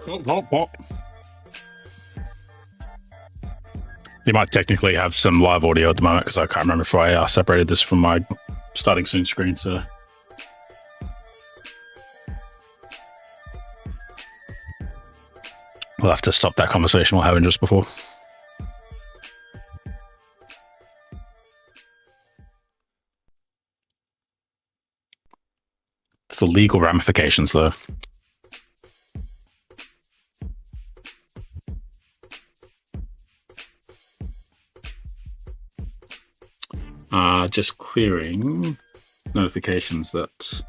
What? You might technically have some live audio at the moment because I can't remember if I separated this from my starting soon screen, so. We'll have to stop that conversation we're having just before. It's the legal ramifications, though. Just clearing notifications that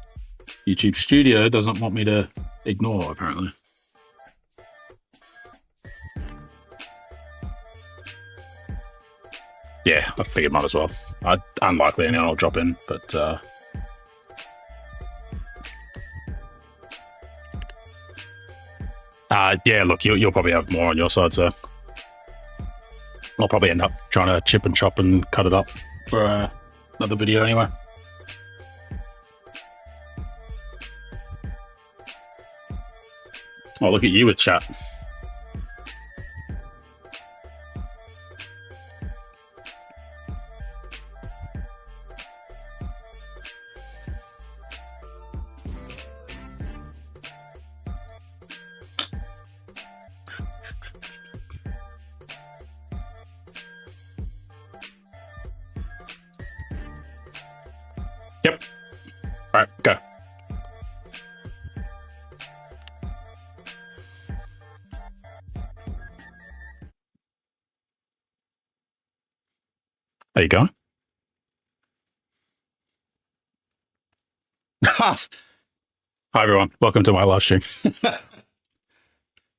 YouTube Studio doesn't want me to ignore, apparently. Yeah, I figured might as well. Unlikely anyone will drop in, but yeah, look, you'll probably have more on your side, so I'll probably end up trying to chip and chop and cut it up for another video anyway. Oh, look at you with chat. Yep. All right, go. There you go. Hi, everyone. Welcome to my live stream.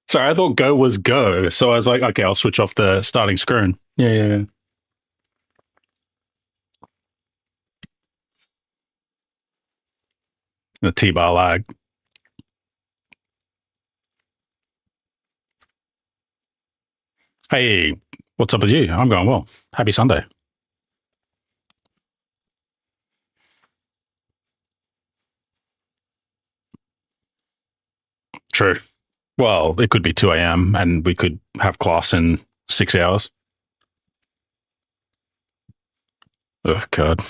Sorry, I thought go was go. So I was like, okay, I'll switch off the starting screen. Yeah. The T-bar lag. Hey, what's up with you? I'm going well. Happy Sunday. True. Well, it could be 2 a.m. and we could have class in 6 hours. Oh, God.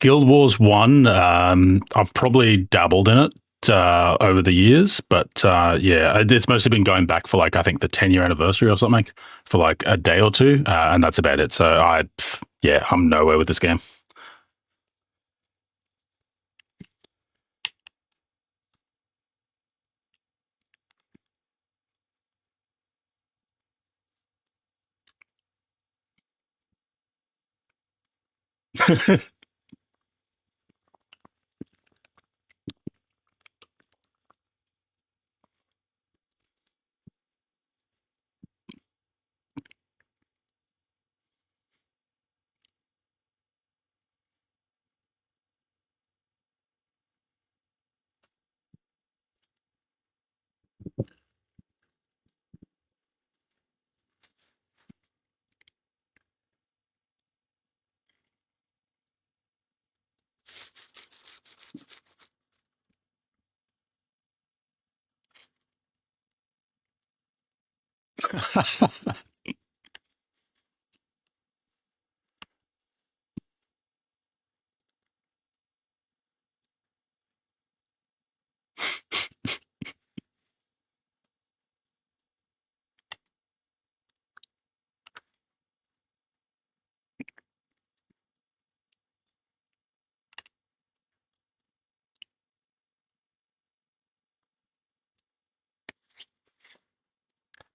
Guild Wars 1, I've probably dabbled in it over the years, but yeah, it's mostly been going back for like, I think the 10-year anniversary or something for like a day or two, and that's about it. So I'm nowhere with this game.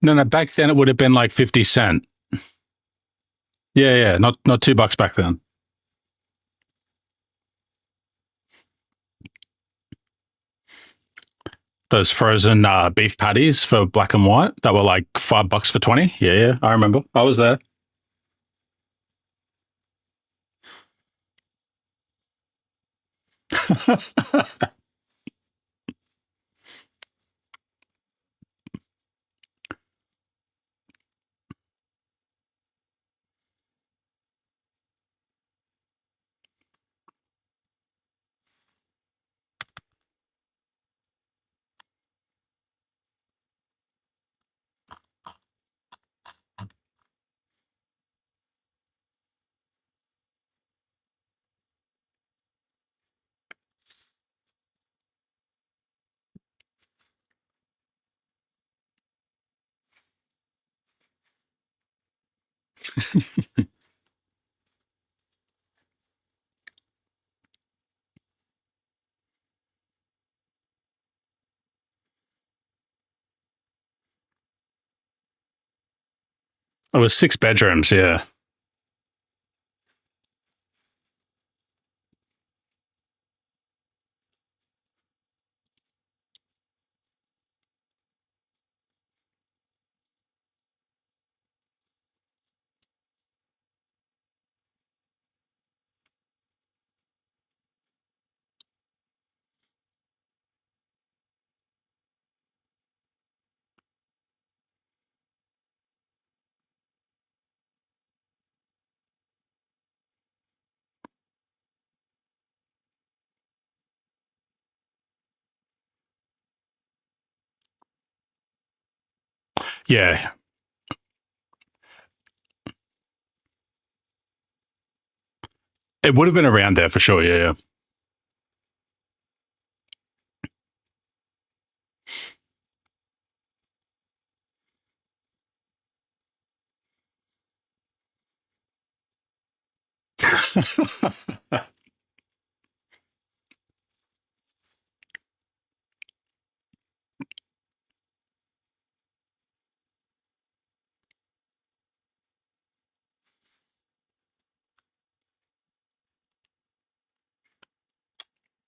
No, back then it would have been like 50 cents. Yeah, not $2 back then. Those frozen beef patties for black and white that were like $5 for 20. Yeah, I remember. I was there. It was 6 bedrooms. Yeah. Yeah. It would have been around there for sure. Yeah. Yeah.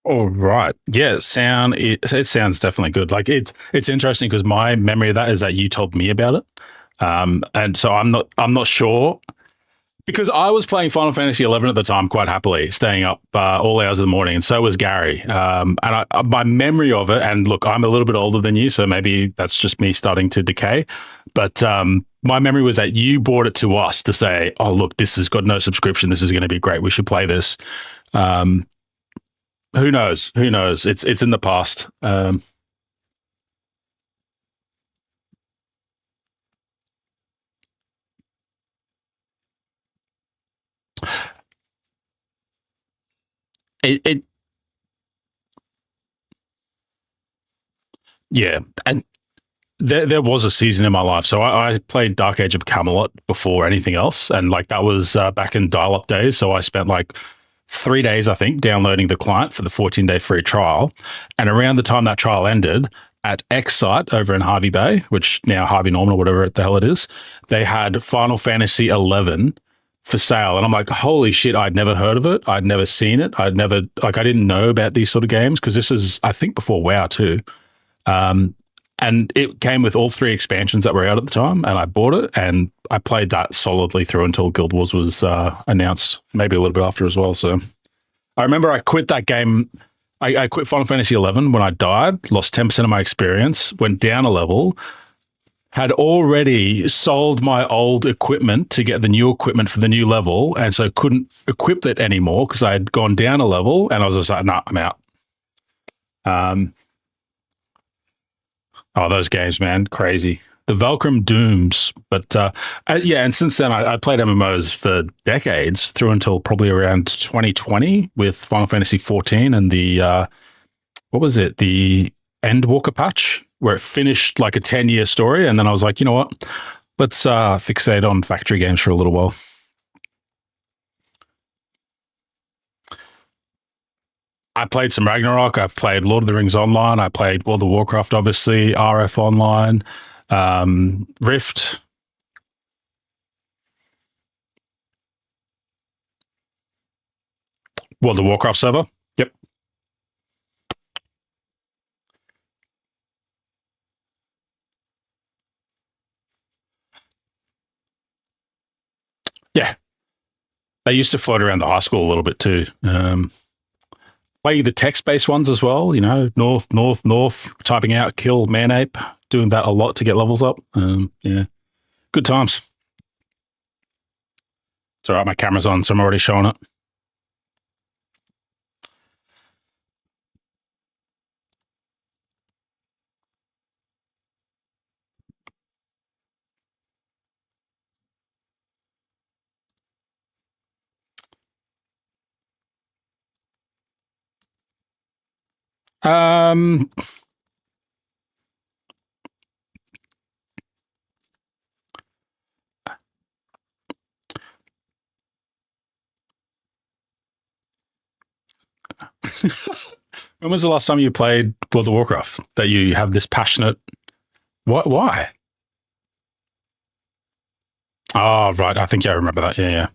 All right. Yeah, it sounds definitely good. Like it's interesting because my memory of that is that you told me about it. And so I'm not sure because I was playing Final Fantasy 11 at the time quite happily, staying up all hours of the morning, and so was Gary. And my memory of it, and look, I'm a little bit older than you, so maybe that's just me starting to decay. But my memory was that you brought it to us to say, "Oh, look, this has got no subscription. This is going to be great. We should play this." Um, who knows? Who knows? It's in the past. It yeah, and there was a season in my life. So I played Dark Age of Camelot before anything else, and like that was back in dial-up days. So I spent like 3 days, I think, downloading the client for the 14-day free trial. And around the time that trial ended, at X site over in Harvey Bay, which now Harvey Norman or whatever the hell it is, they had Final Fantasy 11 for sale, and I'm like, holy shit! I'd never heard of it. I'd never seen it. I'd never like I didn't know about these sort of games because this is I think before WoW too. Um, and it came with all three expansions that were out at the time, and I bought it and I played that solidly through until Guild Wars was announced, maybe a little bit after as well. So I remember I quit that game. I quit Final Fantasy 11 when I died, lost 10% of my experience, went down a level, had already sold my old equipment to get the new equipment for the new level, and so couldn't equip it anymore because I had gone down a level, and I was just like, nah, I'm out. Um, Oh, those games, man, crazy. The Valkyrie Dooms, but yeah, and since then I played MMOs for decades, through until probably around 2020 with Final Fantasy 14 and the what was it, the Endwalker patch, where it finished like a 10-year story, and then I was like, you know what, let's fixate on factory games for a little while. I played some Ragnarok. I've played Lord of the Rings Online. I played World of Warcraft, obviously, RF Online, Rift. World of Warcraft server. Yep. Yeah, they used to float around the high school a little bit too. Play the text-based ones as well. You know, north, north, north, typing out kill man ape, doing that a lot to get levels up. Yeah, good times. It's all right. My camera's on, so I'm already showing it. Um, When was the last time you played World of Warcraft that you have this passionate? What? Why? Oh, right. I think I remember that. Yeah, yeah.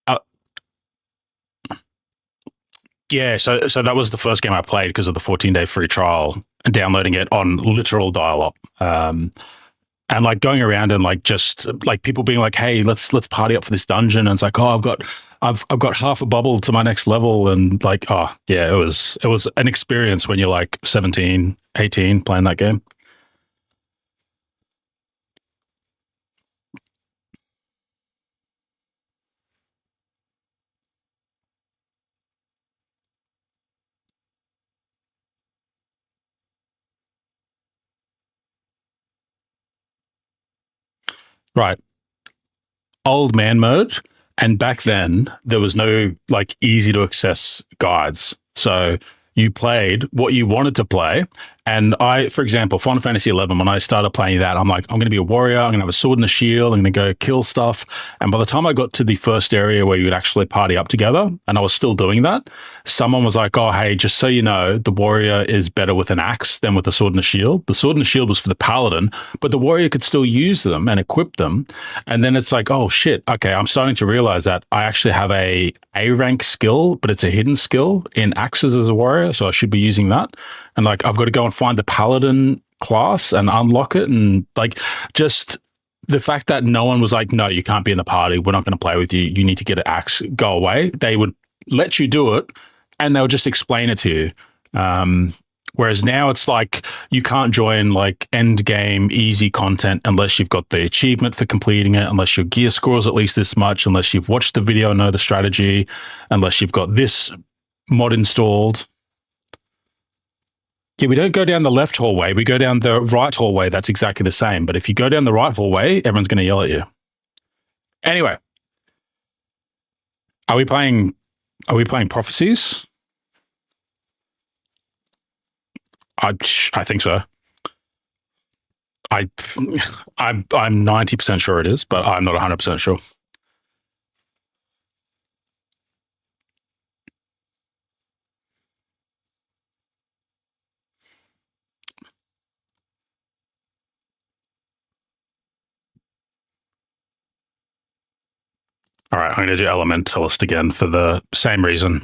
uh, yeah. So that was the first game I played because of the 14-day free trial and downloading it on literal dial-up. And like going around and like just like people being like, "Hey, let's party up for this dungeon." And it's like, "Oh, I've got half a bubble to my next level," and like, oh yeah, it was an experience when you're like 17, 18 playing that game. Right. Old man mode. And back then, there was no like easy to access guides. So you played what you wanted to play. And I, for example, Final Fantasy 11, when I started playing that, I'm like, I'm going to be a warrior. I'm going to have a sword and a shield. I'm going to go kill stuff. And by the time I got to the first area where you would actually party up together, and I was still doing that, someone was like, "Oh, hey, just so you know, the warrior is better with an axe than with a sword and a shield. The sword and a shield was for the paladin, but the warrior could still use them and equip them." And then it's like, oh shit, okay, I'm starting to realize that I actually have a rank skill, but it's a hidden skill in axes as a warrior, so I should be using that. And like, I've got to go and find the paladin class and unlock it, and like, just the fact that no one was like, "No, you can't be in the party. We're not going to play with you. You need to get an axe. Go away." They would let you do it, and they'll just explain it to you. Whereas now it's like you can't join like end game easy content unless you've got the achievement for completing it, unless your gear score is at least this much, unless you've watched the video and know the strategy, unless you've got this mod installed. Yeah, we don't go down the left hallway. We go down the right hallway. That's exactly the same. But if you go down the right hallway, everyone's going to yell at you. Anyway, are we playing? Are we playing prophecies? I think so. I I'm 90% sure it is, but I'm not 100% sure. All right, I'm going to do Elementalist again for the same reason.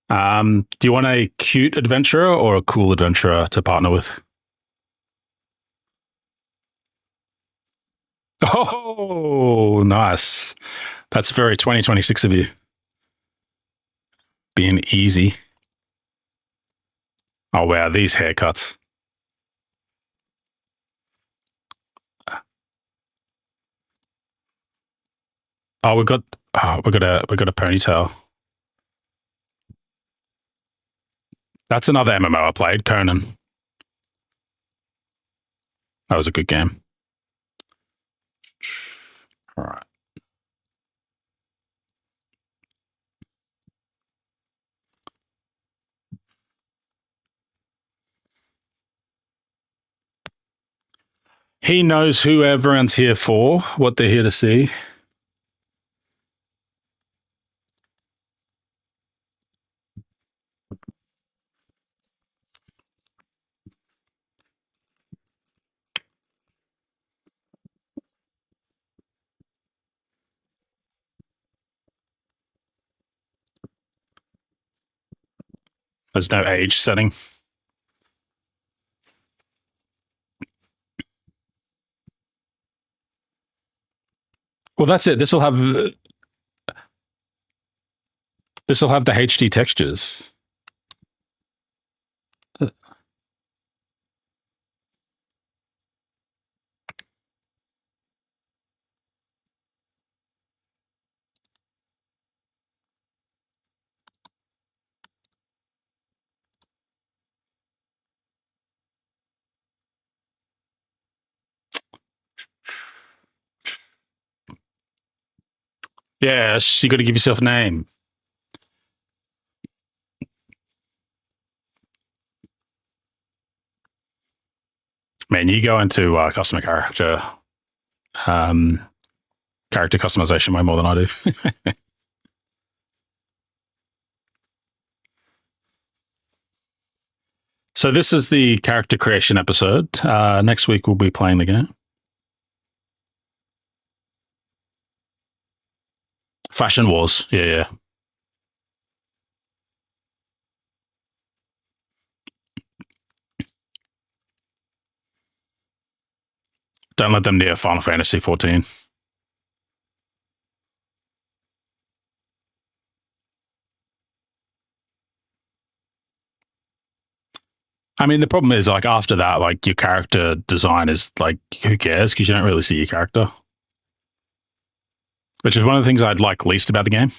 Do you want a cute adventurer or a cool adventurer to partner with? Oh, nice. That's very 2026 of you. Being easy. Oh, wow, these haircuts. Oh, we got a ponytail. That's another MMO I played, Conan. That was a good game. All right. He knows who everyone's here for, what they're here to see. There's no age setting. Well, that's it. This will have the HD textures. Yes, you got to give yourself a name. Man, you go into customer character customization way more than I do. So this is the character creation episode. Next week we'll be playing the game. Fashion Wars. Yeah. Don't let them near Final Fantasy 14. I mean, the problem is, like, after that, like, your character design is, like, who cares? Because you don't really see your character. Which is one of the things I'd like least about the game.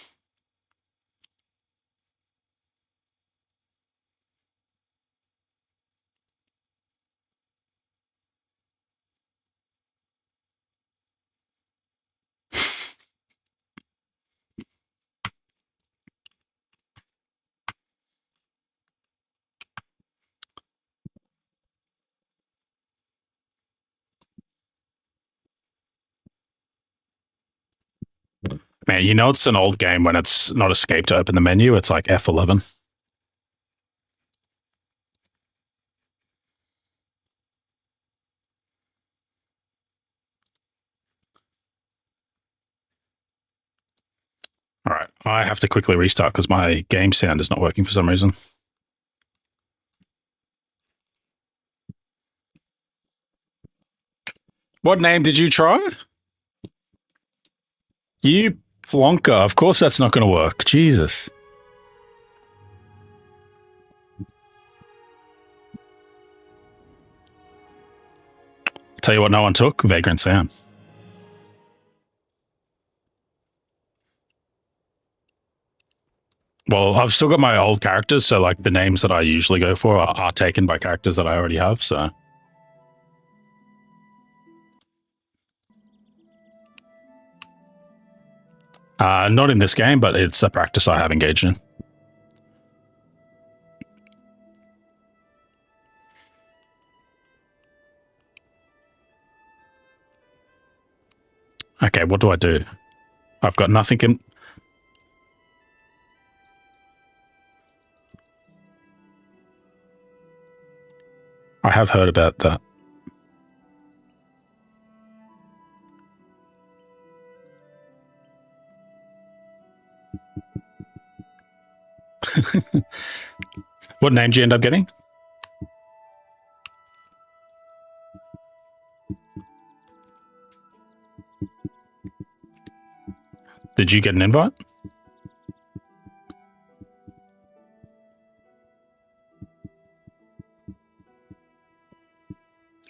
Man, you know it's an old game when it's not escape to open the menu. It's like F11. All right, I have to quickly restart because my game sound is not working for some reason. What name did you try? You plonker. Of course that's not going to work. Jesus. Tell you what no one took, Vagrant Sam. Well, I've still got my old characters, so like the names that I usually go for are taken by characters that I already have, so. Not in this game, but it's a practice I have engaged in. Okay, what do I do? I've got nothing in... I have heard about that. What name did you end up getting? Did you get an invite?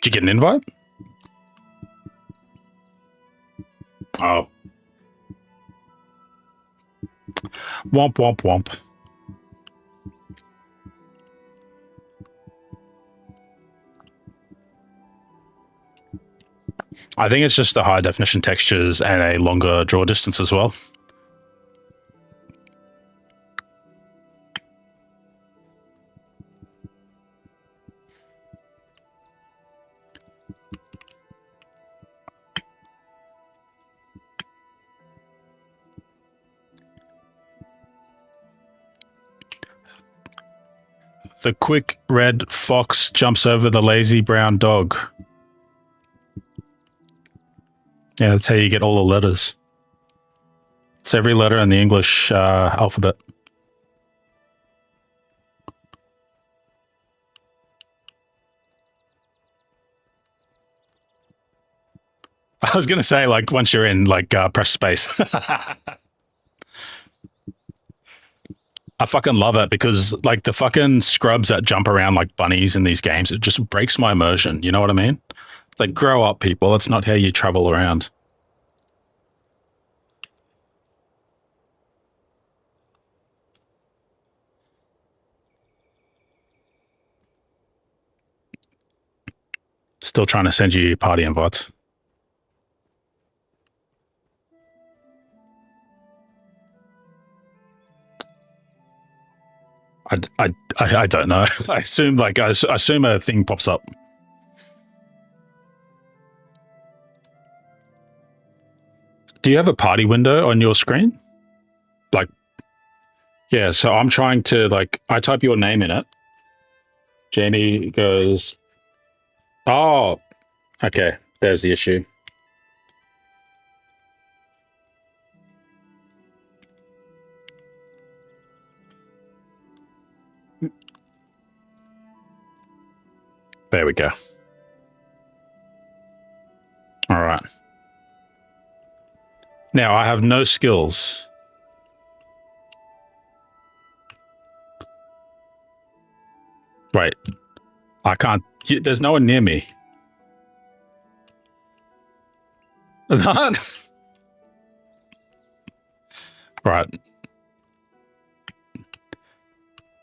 Did you get an invite? Oh. Womp, womp, womp. I think it's just the high definition textures and a longer draw distance as well. The quick red fox jumps over the lazy brown dog. Yeah, that's how you get all the letters. It's every letter in the English alphabet. I was going to say, like, once you're in, like, press space. I fucking love it because, like, the fucking scrubs that jump around like bunnies in these games, it just breaks my immersion. You know what I mean? It's like, grow up, people. That's not how you travel around. Still trying to send you party invites. I don't know. I assume I assume a thing pops up. Do you have a party window on your screen? Like, yeah. So I'm trying to I type your name in it. Jamie goes, oh, okay. There's the issue. There we go. All right. Now I have no skills. Wait. I can't. There's no one near me. Right.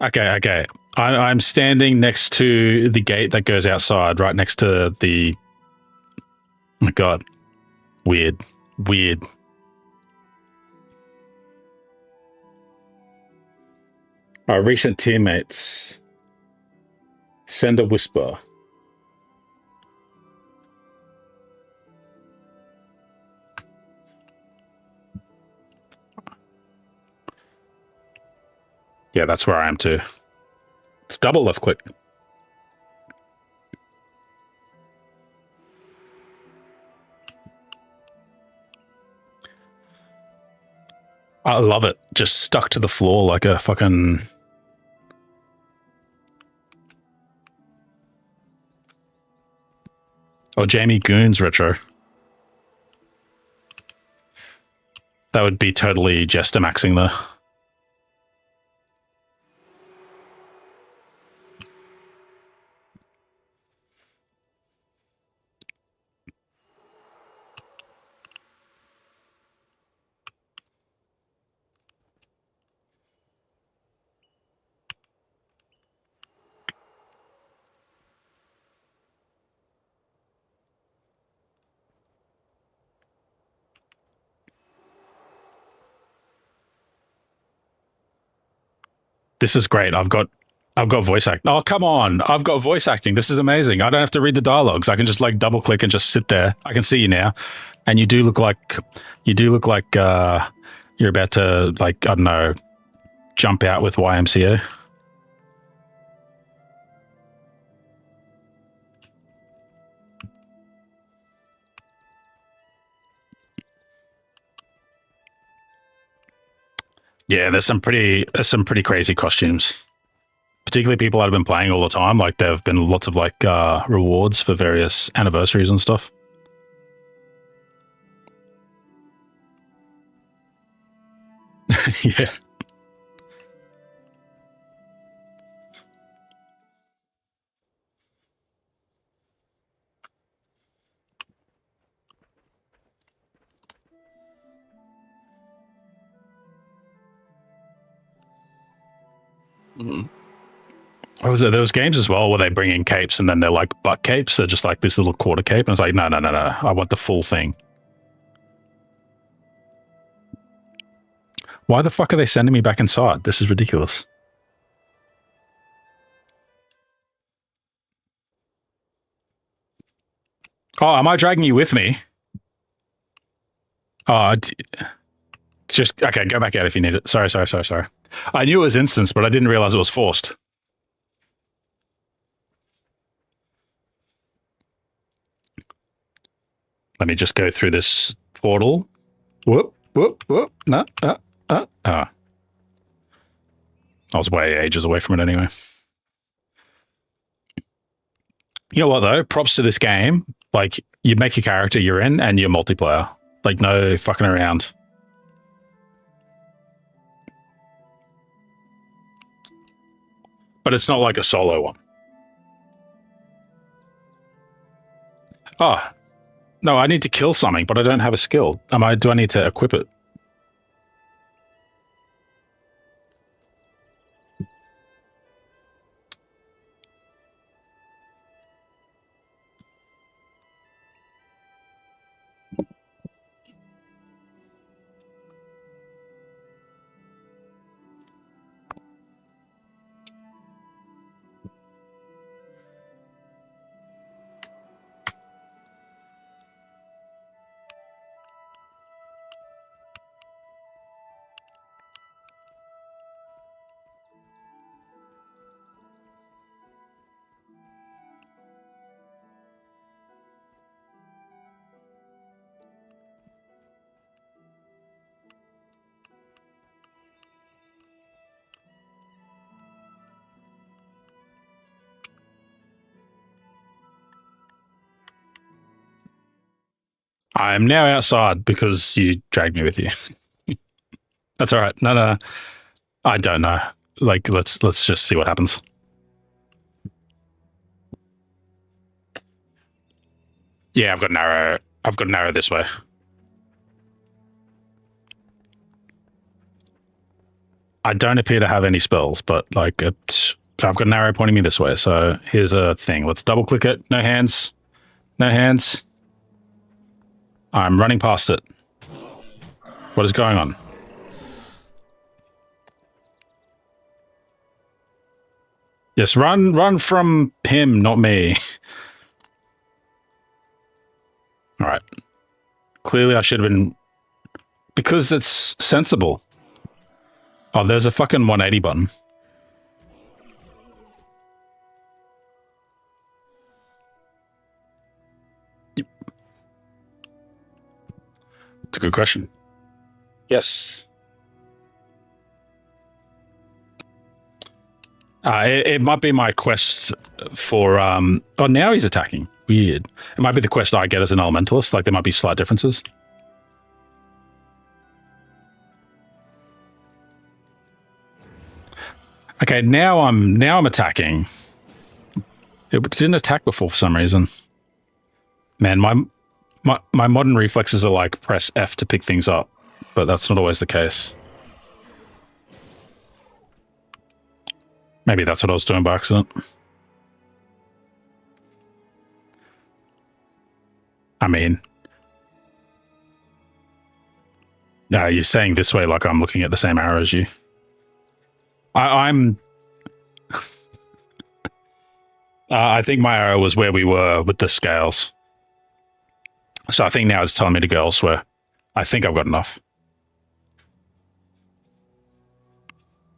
Okay. I'm standing next to the gate that goes outside, right next to the. Oh my god. Weird. Our recent teammates. Send a whisper. Yeah, that's where I am too. It's double left click. I love it. Just stuck to the floor like a fucking. Oh, Jamie Goons retro. That would be totally Jester maxing though. This is great. I've got voice acting. Oh, come on. I've got voice acting. This is amazing. I don't have to read the dialogues. I can just double click and just sit there. I can see you now. And you do look like you're about to I don't know, jump out with YMCA. Yeah, there's some pretty crazy costumes. Particularly people that have been playing all the time. Like there have been lots of rewards for various anniversaries and stuff. Yeah. What was it? There was games as well where they bring in capes and then they're like butt capes. They're just like this little quarter cape. And it's like, no. I want the full thing. Why the fuck are they sending me back inside? This is ridiculous. Oh, am I dragging you with me? Oh, just, okay, go back out if you need it. Sorry. I knew it was instance, but I didn't realize it was forced. Let me just go through this portal. Whoop. No. I was way ages away from it anyway. You know what, though? Props to this game. Like, you make your character you're in and you're multiplayer. Like, no fucking around. But it's not like a solo one. Oh, no, I need to kill something, but I don't have a skill. Do I need to equip it? I'm now outside because you dragged me with you. That's all right. No. I don't know. Like, let's just see what happens. Yeah, I've got narrow. I've got narrow this way. I don't appear to have any spells, but like I've got an arrow pointing me this way. So here's a thing. Let's double click it. No hands. No hands. I'm running past it. What is going on? Yes, run from him, not me. All right. Clearly I should have been... Because it's sensible. Oh, there's a fucking 180 button. Yep. It's a good question. Yes. It might be my quest for... oh, now he's attacking. Weird. It might be the quest I get as an elementalist. Like, there might be slight differences. Okay, now I'm attacking. It didn't attack before for some reason. Man, my modern reflexes are like press F to pick things up, but that's not always the case. Maybe that's what I was doing by accident. I mean, you're saying this way like I'm looking at the same arrow as you. I'm... I think my arrow was where we were with the scales. So I think now it's telling me to go elsewhere. I think I've got enough.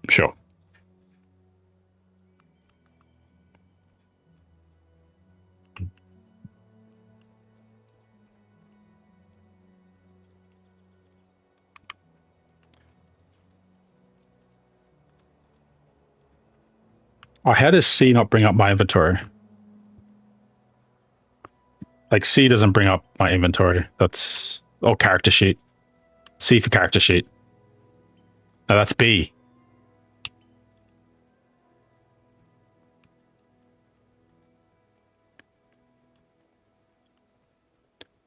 Sure. Oh, how does C not bring up my inventory? Like, C doesn't bring up my inventory. That's... Oh, character sheet. C for character sheet. No, that's B.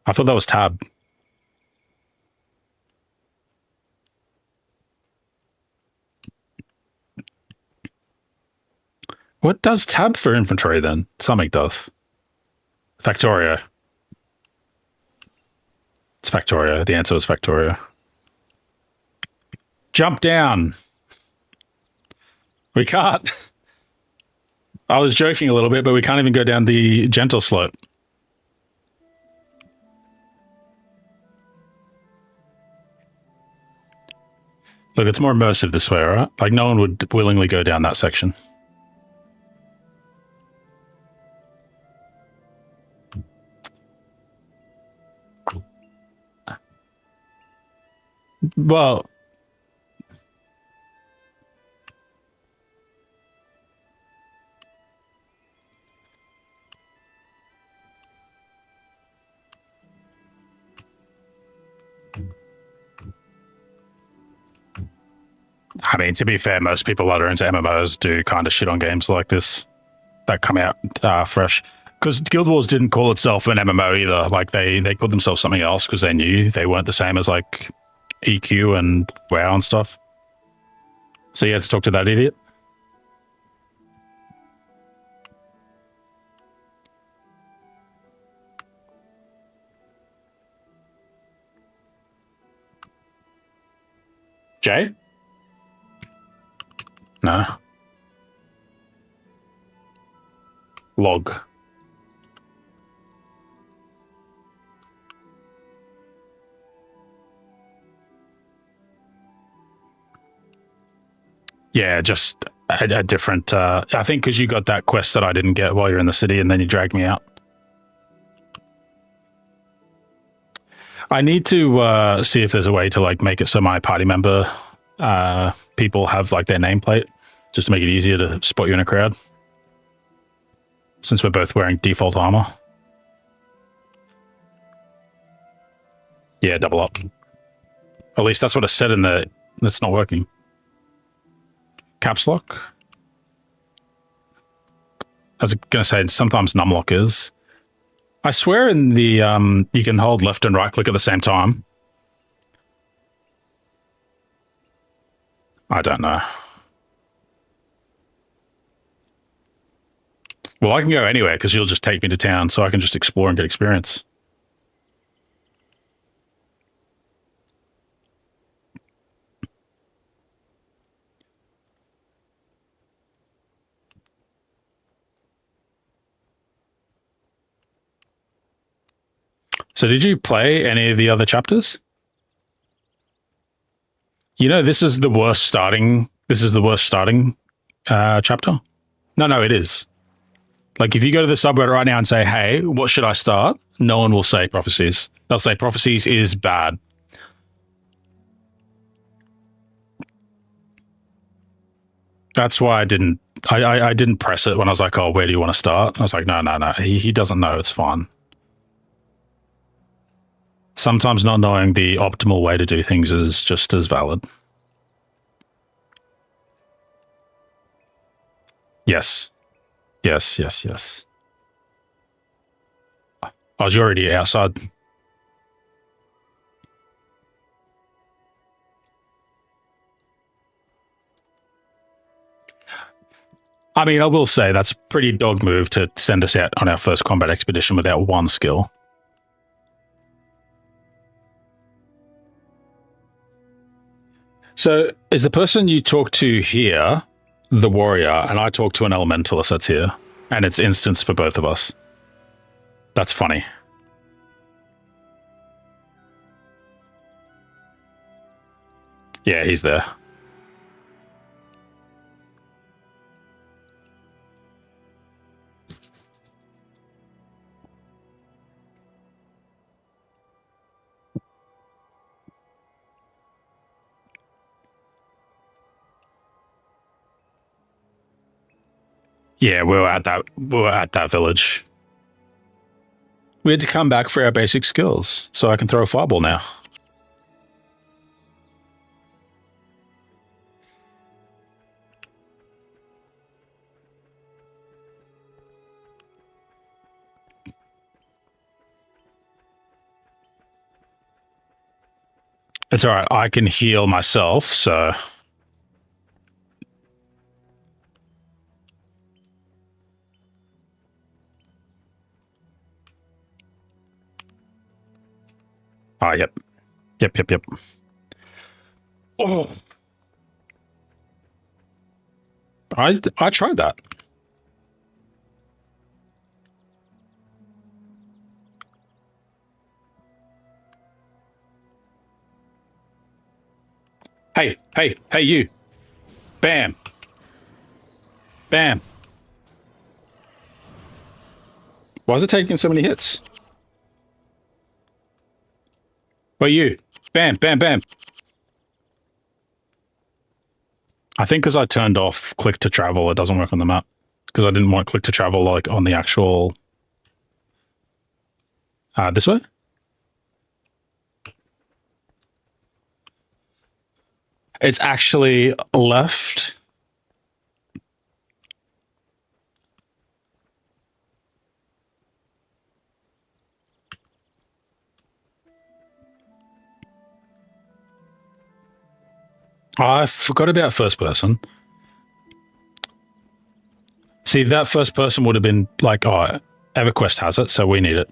I thought that was tab. What does tab for inventory then? Something does. Factorio. It's Factorio. The answer was Factorio. Jump down. We can't. I was joking a little bit, but we can't even go down the gentle slope. Look, it's more immersive this way, all right? Like, no one would willingly go down that section. Well... I mean, to be fair, most people that are into MMOs do kind of shit on games like this that come out fresh. Because Guild Wars didn't call itself an MMO either. Like they called themselves something else because they knew they weren't the same as like EQ and WoW and stuff. So you had to talk to that idiot. Jay? No. Log. Yeah, just a different... I think because you got that quest that I didn't get while you're in the city and then you dragged me out. I need to see if there's a way to like make it so my party member people have like their nameplate, just to make it easier to spot you in a crowd. Since we're both wearing default armor. Yeah, double up. At least that's what it said in the... That's not working. Caps lock? I was going to say, sometimes numlock is. I swear in the... you can hold left and right click at the same time. I don't know. Well, I can go anywhere because you'll just take me to town so I can just explore and get experience. So did you play any of the other chapters? You know, this is the worst starting... This is the worst starting chapter. No, it is. Like, if you go to the subreddit right now and say, hey, what should I start? No one will say Prophecies. They'll say Prophecies is bad. That's why I didn't press it when I was like, oh, where do you want to start? I was like, no. He doesn't know. It's fine. Sometimes not knowing the optimal way to do things is just as valid. Yes. Yes. I was already outside. I mean, I will say that's a pretty dog move to send us out on our first combat expedition without one skill. So, is the person you talk to here the warrior, and I talk to an elementalist that's here, and it's instance for both of us? That's funny. Yeah, he's there. Yeah, we were at that village. We had to come back for our basic skills, so I can throw a fireball now. It's all right. I can heal myself, so... Ah, yep. Oh. I tried that. Hey, you. Bam. Bam. Why is it taking so many hits? Where you? Bam. I think because I turned off click to travel, it doesn't work on the map. Because I didn't want click to travel like on the actual... this way? It's actually left. I forgot about first person. See, that first person would have been like, oh, EverQuest has it, so we need it.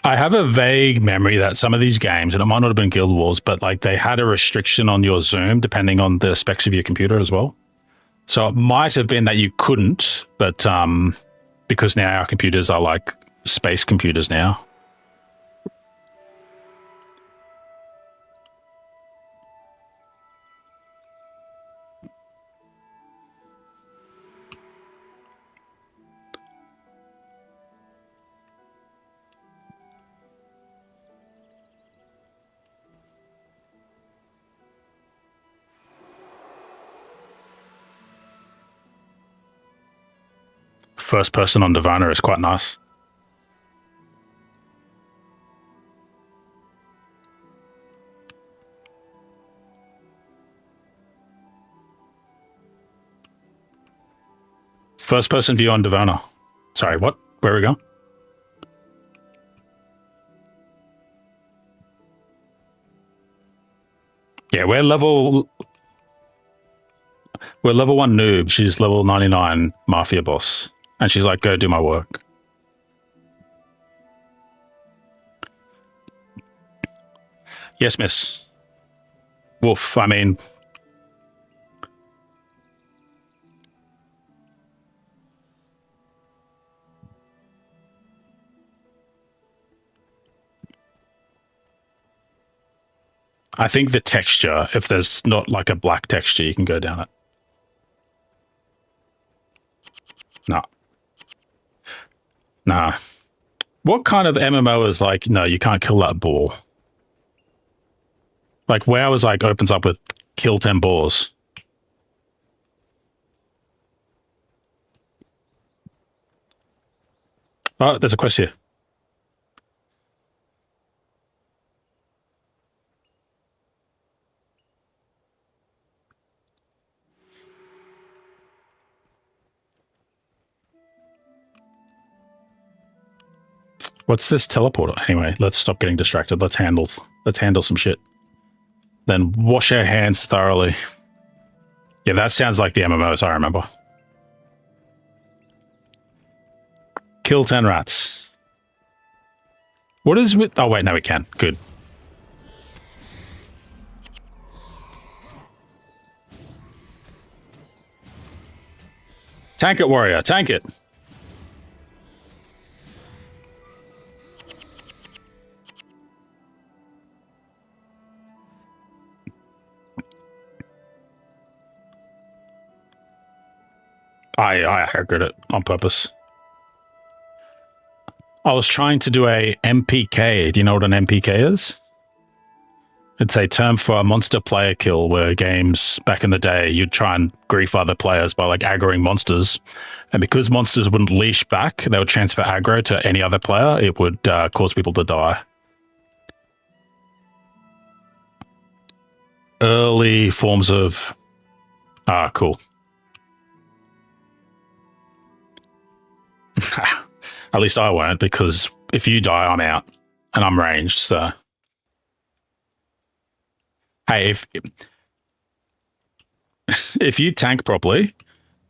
I have a vague memory that some of these games, and it might not have been Guild Wars, but like they had a restriction on your zoom depending on the specs of your computer as well. So it might have been that you couldn't, but because now our computers are like space computers now. First person on Nirvana is quite nice. First person view on Nirvana. Sorry, what? Where are we going? Yeah, we're level 1 noob. She's level 99 mafia boss. And she's like, go do my work. Yes, miss. Wolf, I mean... I think the texture, if there's not like a black texture, you can go down it. No. Nah. What kind of MMO is like, no, you can't kill that boar? Like, WoW is like, opens up with kill 10 boars. Oh, there's a quest here. What's this teleporter? Anyway, let's stop getting distracted. Let's handle some shit. Then wash our hands thoroughly. Yeah, that sounds like the MMOs I remember. Kill 10 rats. What is with... Oh, wait, no, we can. Good. Tank it, warrior. Tank it. I aggroed it on purpose. I was trying to do a MPK. Do you know what an MPK is? It's a term for a monster player kill, where games back in the day, you'd try and grief other players by like aggroing monsters. And because monsters wouldn't leash back, they would transfer aggro to any other player. It would cause people to die. Early forms of... Ah, cool. At least I won't, because if you die, I'm out. And I'm ranged, so... Hey, if you tank properly,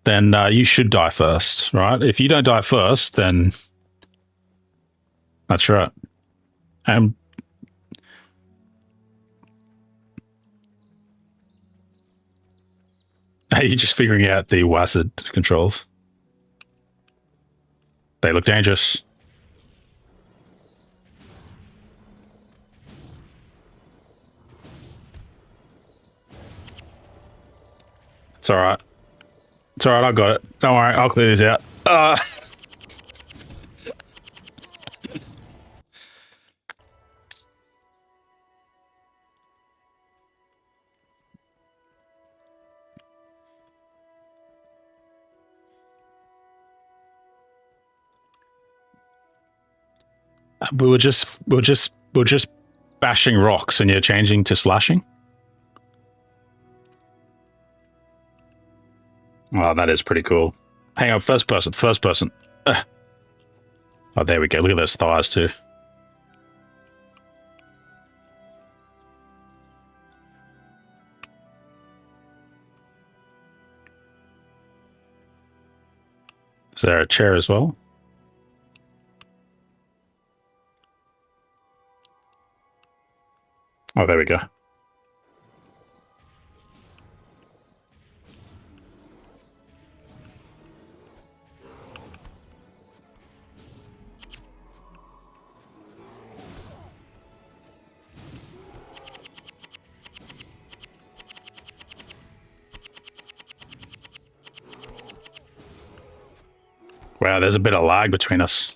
then you should die first, right? If you don't die first, then... That's right. Are you just figuring out the WASD controls? They look dangerous. It's all right. It's all right. I got it. Don't worry. I'll clear this out. We were just bashing rocks, and you're changing to slashing. Oh, that is pretty cool. Hang on, first person. Oh, there we go. Look at those thighs too. Is there a chair as well? Oh, there we go. Wow, there's a bit of lag between us.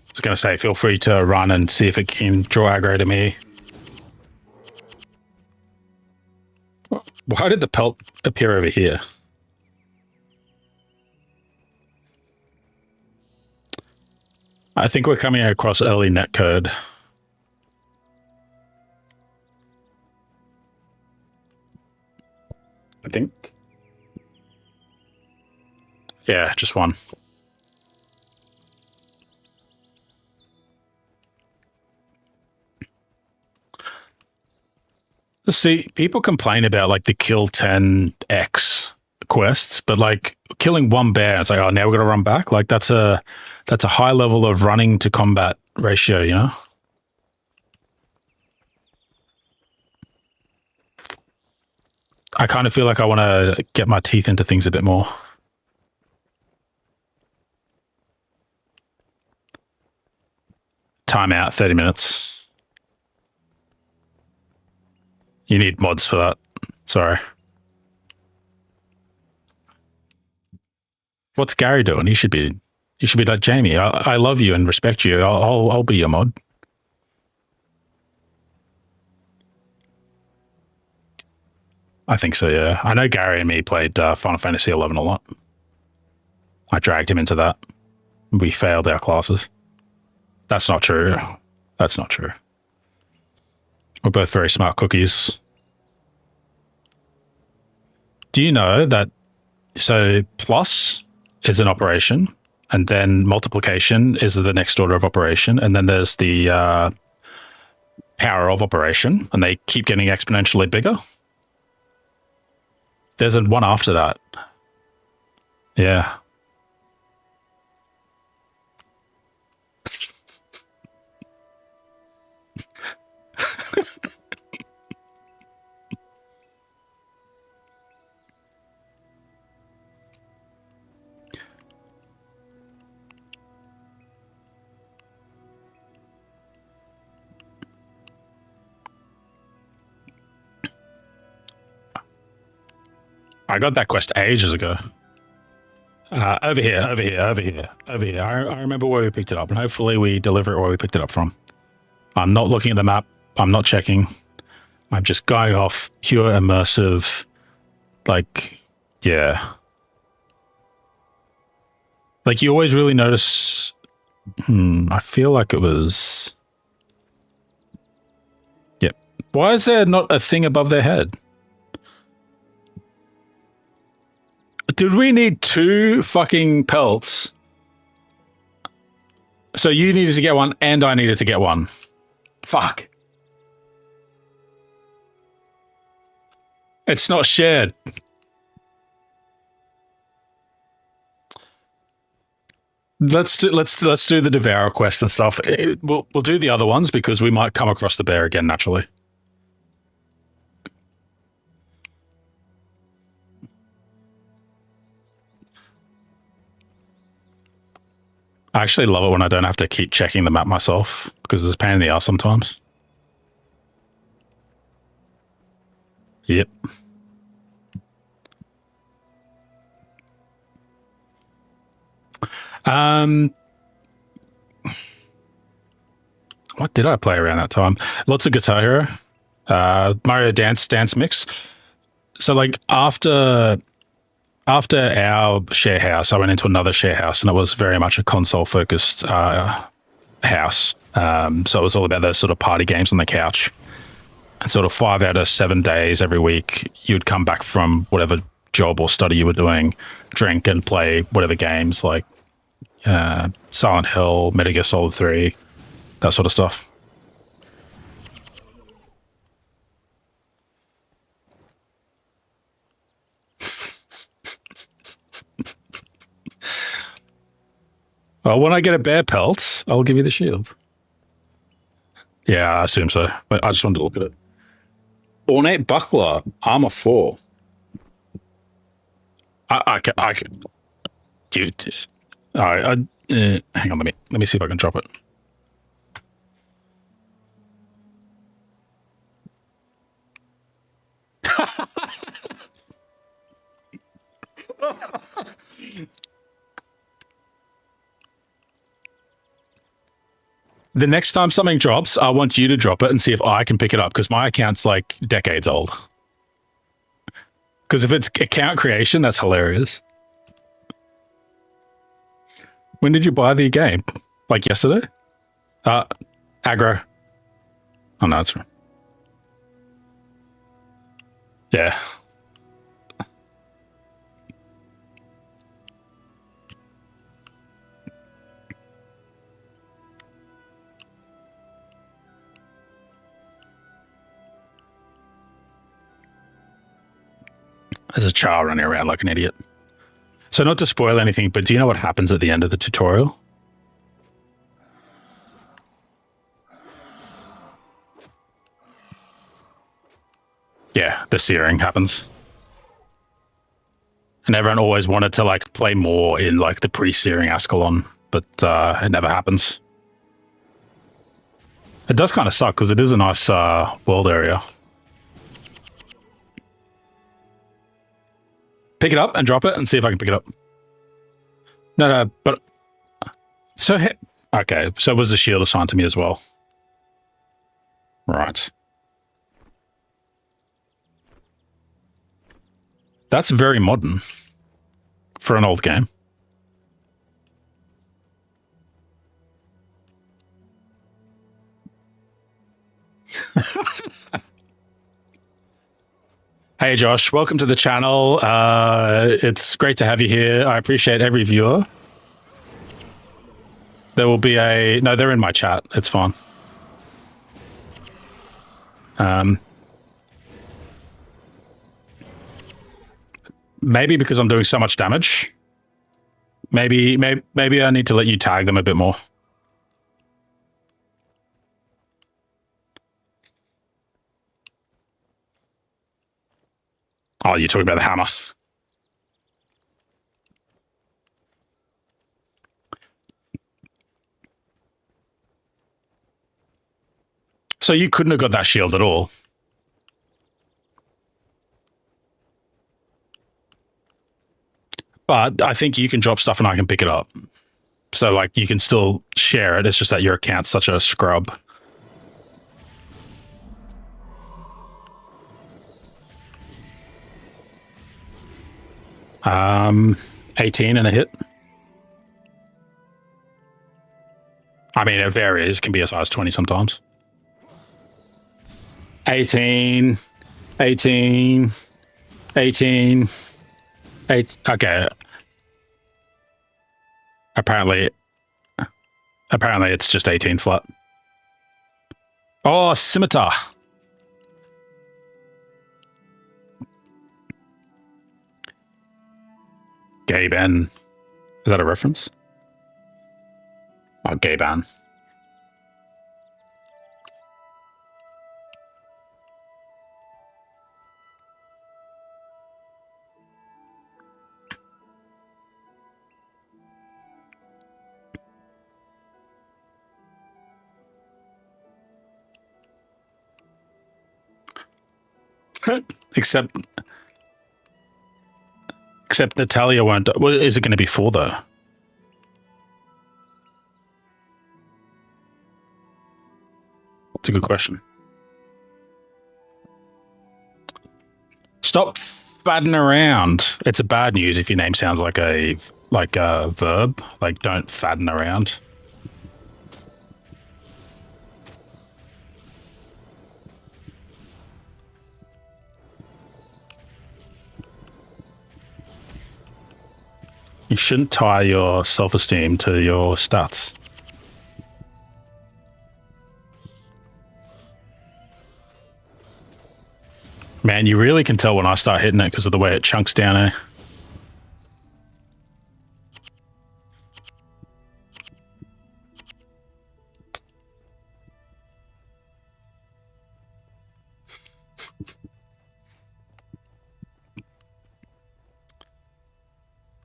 I was going to say, feel free to run and see if it can draw aggro to me. Why did the pelt appear over here? I think we're coming across early netcode. I think. Yeah, just one. See, people complain about like the kill 10x quests, but like killing one bear, it's like, oh, now we're gonna run back. Like that's a high level of running to combat ratio, you know? I kind of feel like I want to get my teeth into things a bit more. Time out, 30 minutes. You need mods for that. Sorry. What's Gary doing? You should be like Jamie. I love you and respect you. I'll be your mod. I think so, yeah. I know Gary and me played Final Fantasy 11 a lot. I dragged him into that. We failed our classes. That's not true. That's not true. We're both very smart cookies. Do you know that, so plus is an operation, and then multiplication is the next order of operation, and then there's the power of operation, and they keep getting exponentially bigger? There's a one after that. Yeah. I got that quest ages ago. Over here. I remember where we picked it up, and hopefully we deliver it where we picked it up from. I'm not looking at the map. I'm not checking. I'm just going off pure immersive, like, yeah. Like, you always really notice... I feel like it was... Yep. Why is there not a thing above their head? Did we need 2 fucking pelts? So you needed to get one, and I needed to get one. Fuck. It's not shared. Let's do the Devour quest and stuff. We'll do the other ones because we might come across the bear again naturally. I actually love it when I don't have to keep checking the map myself because it's a pain in the ass sometimes. Yep. what did I play around that time? Lots of Guitar Hero, Mario Dance Mix. So like after our share house, I went into another share house, and it was very much a console focused house. So it was all about those sort of party games on the couch. And sort of 5 out of 7 days every week, you'd come back from whatever job or study you were doing, drink and play whatever games like Silent Hill, Metal Gear Solid 3, that sort of stuff. Well, when I get a bear pelt, I'll give you the shield. Yeah, I assume so. But I just wanted to look at it. Ornate buckler, armor 4. I can. Dude. All right. Hang on. Let me see if I can drop it. The next time something drops, I want you to drop it and see if I can pick it up, because my account's like decades old. Because if it's account creation, that's hilarious. When did you buy the game? Like yesterday? Aggro. Oh, no, that's right. Yeah. There's a child running around like an idiot. So not to spoil anything, but do you know what happens at the end of the tutorial? Yeah, the searing happens. And everyone always wanted to like play more in like the pre-searing Ascalon, but it never happens. It does kind of suck because it is a nice world area. Pick it up and drop it and see if I can pick it up. No, but... So, okay, so was the shield assigned to me as well? Right. That's very modern for an old game. Hey Josh, welcome to the channel. It's great to have you here. I appreciate every viewer. There will be a... No, they're in my chat. It's fine. Maybe because I'm doing so much damage. Maybe I need to let you tag them a bit more. Oh, you're talking about the hammer. So you couldn't have got that shield at all. But I think you can drop stuff and I can pick it up. So like you can still share it. It's just that your account's such a scrub. Um, 18 and a hit. I mean, it varies. It can be as high as 20 sometimes. 18, 18, 18, 8. Okay. Apparently it's just 18 flat. Oh, scimitar. Gaben. Is that a reference? Oh, Gaban. Except Natalia won't. Well, is it going to be 4 though? It's a good question. Stop fadding around. It's a bad news if your name sounds like a verb. Like, don't fadding around. You shouldn't tie your self-esteem to your stats. Man, you really can tell when I start hitting it because of the way it chunks down, eh?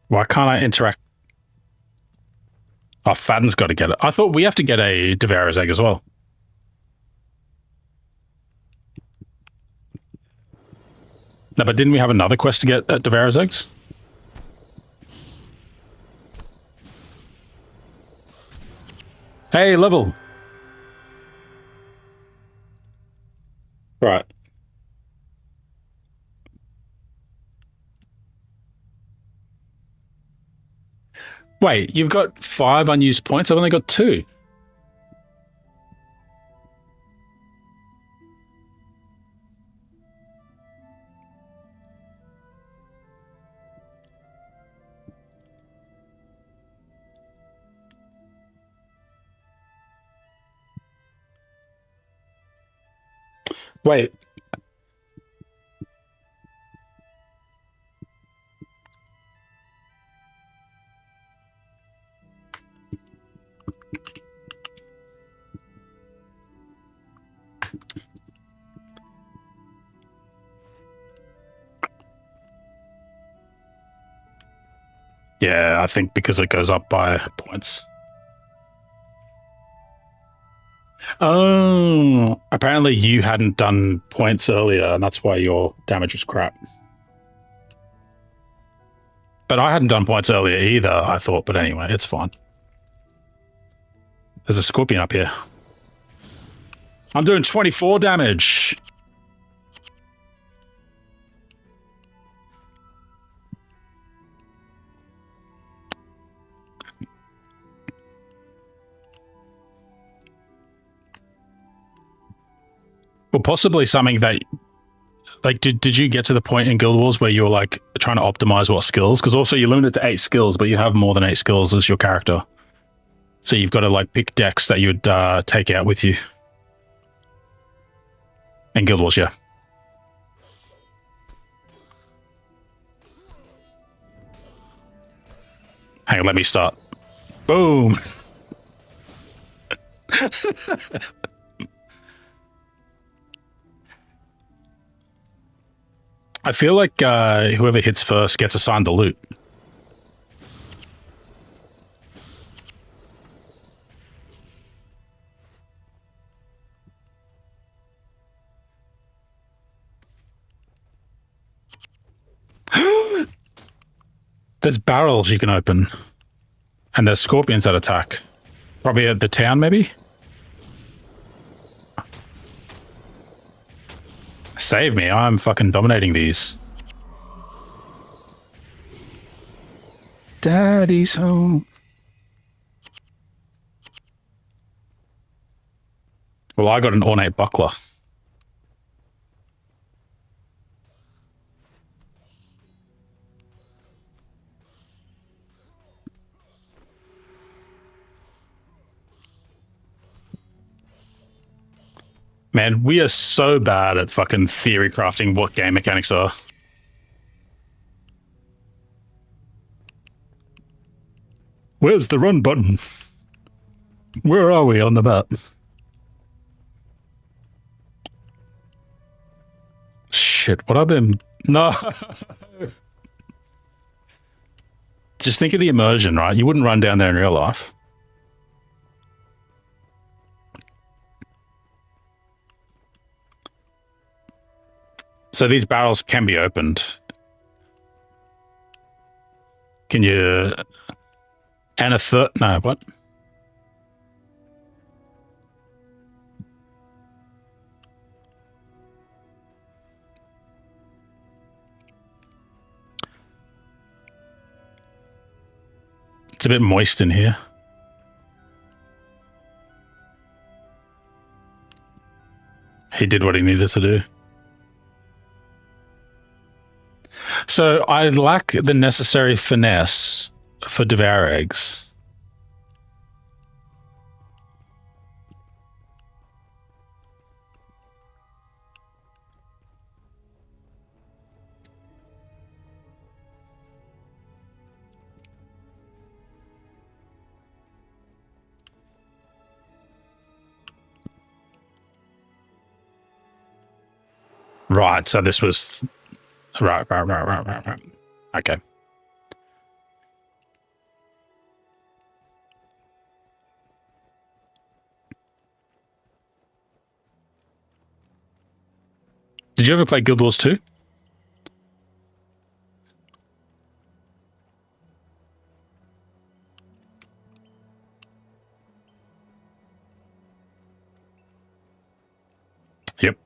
Why can't I interact? Oh, Fadden's got to get it. I thought we have to get a Devourer's Egg as well. No, but didn't we have another quest to get at Devourer's Eggs? Hey, level. Right. Wait, you've got 5 unused points. I've only got 2. Wait. Yeah, I think because it goes up by points. Oh, apparently you hadn't done points earlier, and that's why your damage was crap. But I hadn't done points earlier either, I thought. But anyway, it's fine. There's a scorpion up here. I'm doing 24 damage. Well, possibly something that, like, did you get to the point in Guild Wars where you were like trying to optimize what skills? Because also you're limited to 8 skills, but you have more than 8 skills as your character. So you've got to like pick decks that you would take out with you. In Guild Wars, yeah. Hang on, let me start. Boom. I feel like whoever hits first gets assigned the loot. There's barrels you can open. And there's scorpions that attack. Probably at the town, maybe? Save me, I'm fucking dominating these. Daddy's home. Well, I got an ornate buckler. Man, we are so bad at fucking theory crafting what game mechanics are. Where's the run button? Where are we on the map? Shit, what I've been... No. Just think of the immersion, right? You wouldn't run down there in real life. So these barrels can be opened. Can you... And a third... No, what? It's a bit moist in here. He did what he needed to do. So I lack the necessary finesse for devour eggs. Right, so this was... Right. Okay. Did you ever play Guild Wars 2? Yep.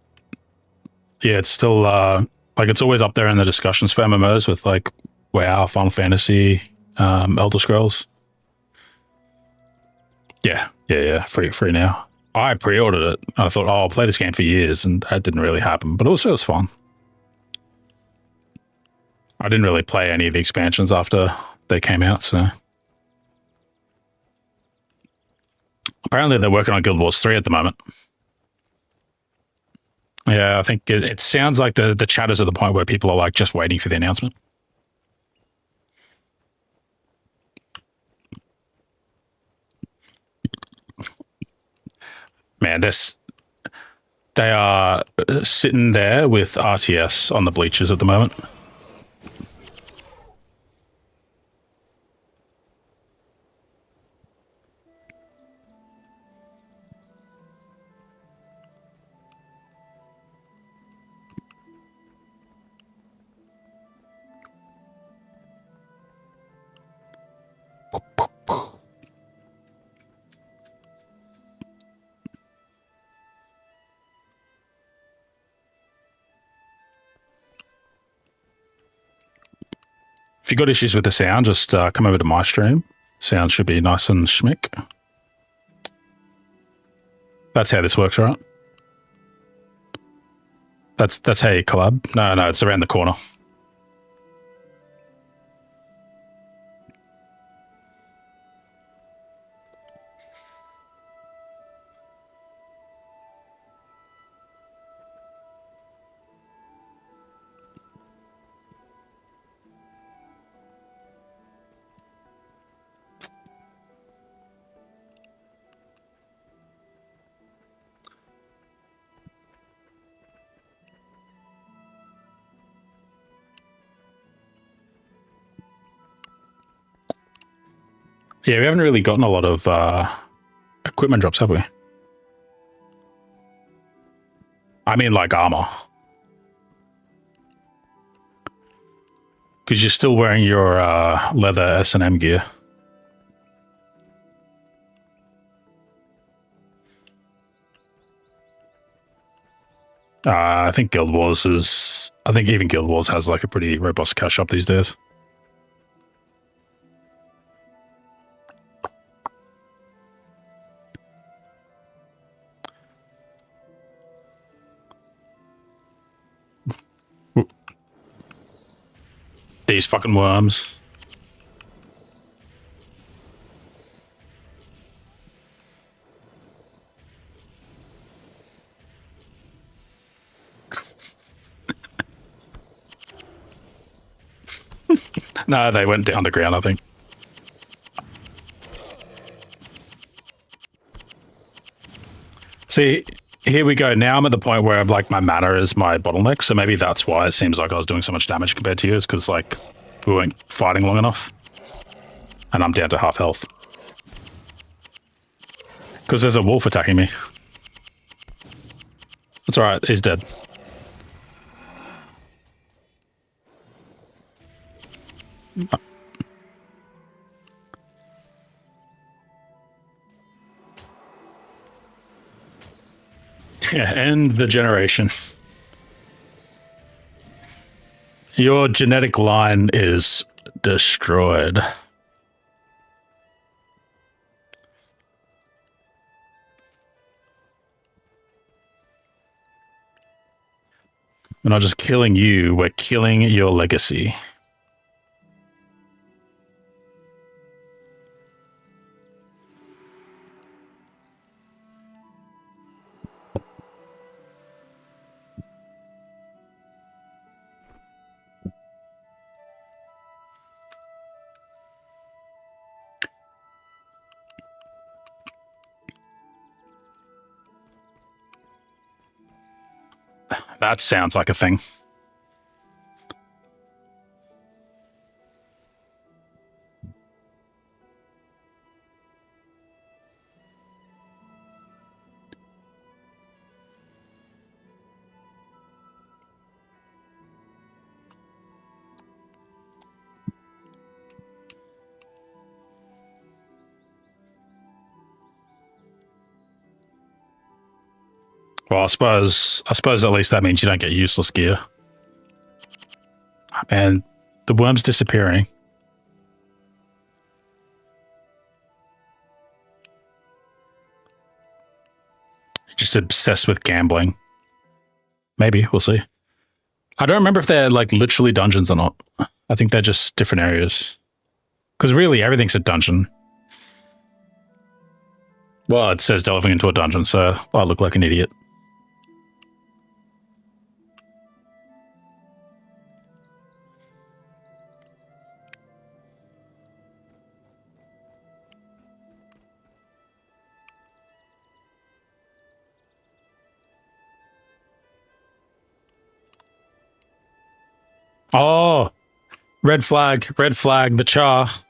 Yeah, it's still... like, it's always up there in the discussions for MMOs with, like, WoW, Final Fantasy, Elder Scrolls. Yeah. Free now. I pre-ordered it. I thought, oh, I'll play this game for years, and that didn't really happen. But also, it was fun. I didn't really play any of the expansions after they came out, so... Apparently, they're working on Guild Wars 3 at the moment. Yeah, I think it sounds like the chat is at the point where people are, like, just waiting for the announcement. Man, they are sitting there with RTS on the bleachers at the moment. If you've got issues with the sound, just come over to my stream. Sound should be nice and schmick. That's how this works, right? That's how you collab. No, it's around the corner. Yeah, we haven't really gotten a lot of equipment drops, have we? I mean, like armor. Because you're still wearing your leather S&M gear. I think Guild Wars is... I think even Guild Wars has like a pretty robust cash shop these days. These fucking worms. No, they went underground, I think. See, here we go. Now I'm at the point where I'm like, my mana is my bottleneck, so maybe that's why it seems like I was doing so much damage compared to you, is because like we weren't fighting long enough. And I'm down to half health. Because there's a wolf attacking me. That's alright, he's dead. Yeah, end the generation. Your genetic line is destroyed. We're not just killing you, we're killing your legacy. That sounds like a thing. Well, I suppose at least that means you don't get useless gear. And the worm's disappearing. Just obsessed with gambling. Maybe, we'll see. I don't remember if they're like literally dungeons or not. I think they're just different areas. Because really, everything's a dungeon. Well, it says delving into a dungeon, so I look like an idiot. Oh, red flag, Bachar.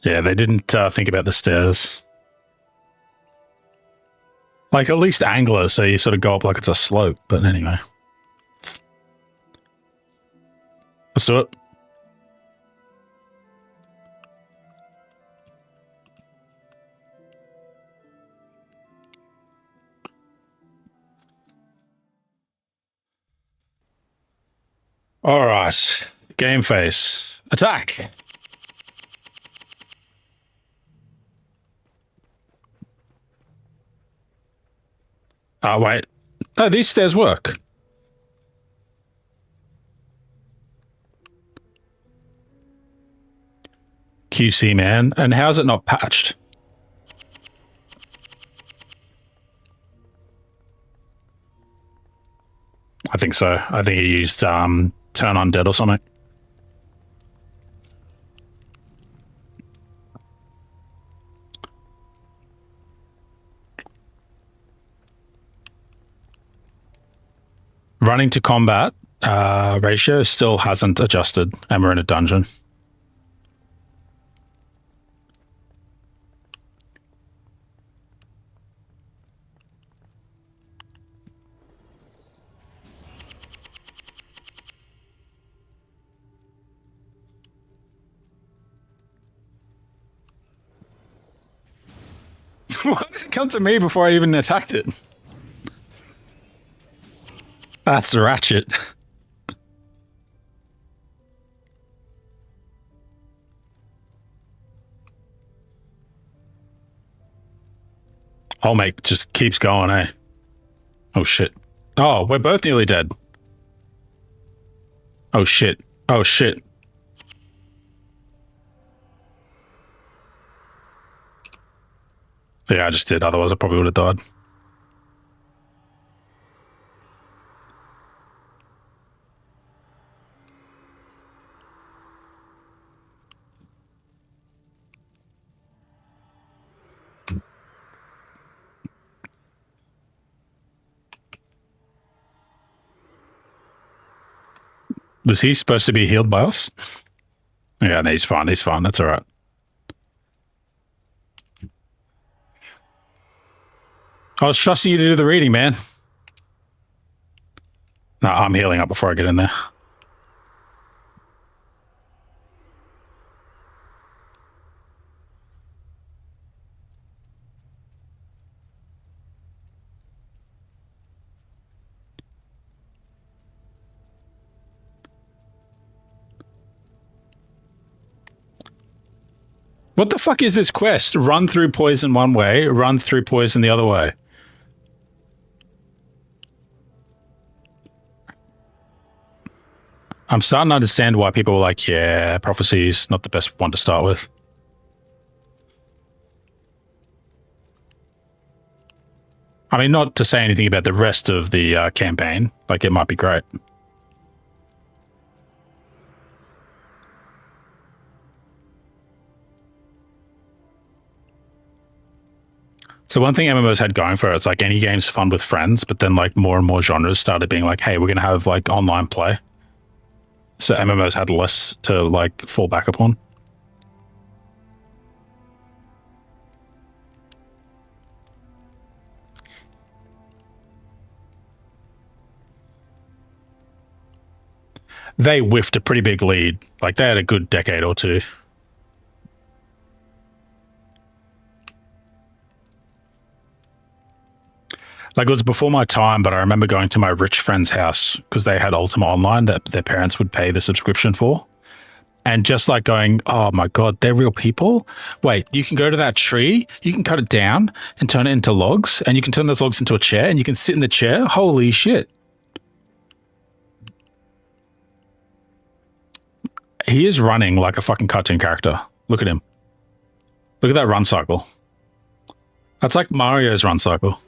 Yeah, they didn't think about the stairs. Like, at least angler, so you sort of go up like it's a slope, but anyway. Let's do it. All right. Game face. Attack. Oh, wait. Oh, these stairs work. QC, man. And how's it not patched? I think so. I think it used turn undead or something. Running to combat ratio still hasn't adjusted, and we're in a dungeon. Why did it come to me before I even attacked it? That's ratchet. Oh, mate, just keeps going, eh? Oh, shit. Oh, we're both nearly dead. Oh, shit. Oh, shit. Yeah, I just did. Otherwise, I probably would have died. Was he supposed to be healed by us? Yeah, no, he's fine. He's fine. That's all right. I was trusting you to do the reading, man. No, I'm healing up before I get in there. What the fuck is this quest? Run through poison one way, run through poison the other way. I'm starting to understand why people were like, yeah, prophecy's not the best one to start with. I mean, not to say anything about the rest of the campaign. Like, it might be great. So one thing MMOs had going for it, it's like any game's fun with friends, but then like more and more genres started being like, hey, we're going to have like online play. So MMOs had less to like fall back upon. They whiffed a pretty big lead. Like they had a good decade or two. Like it was before my time, but I remember going to my rich friend's house because they had Ultima Online that their parents would pay the subscription for. And just like going, oh my God, they're real people. Wait, you can go to that tree, you can cut it down and turn it into logs, and you can turn those logs into a chair, and you can sit in the chair. Holy shit. He is running like a fucking cartoon character. Look at him. Look at that run cycle. That's like Mario's run cycle.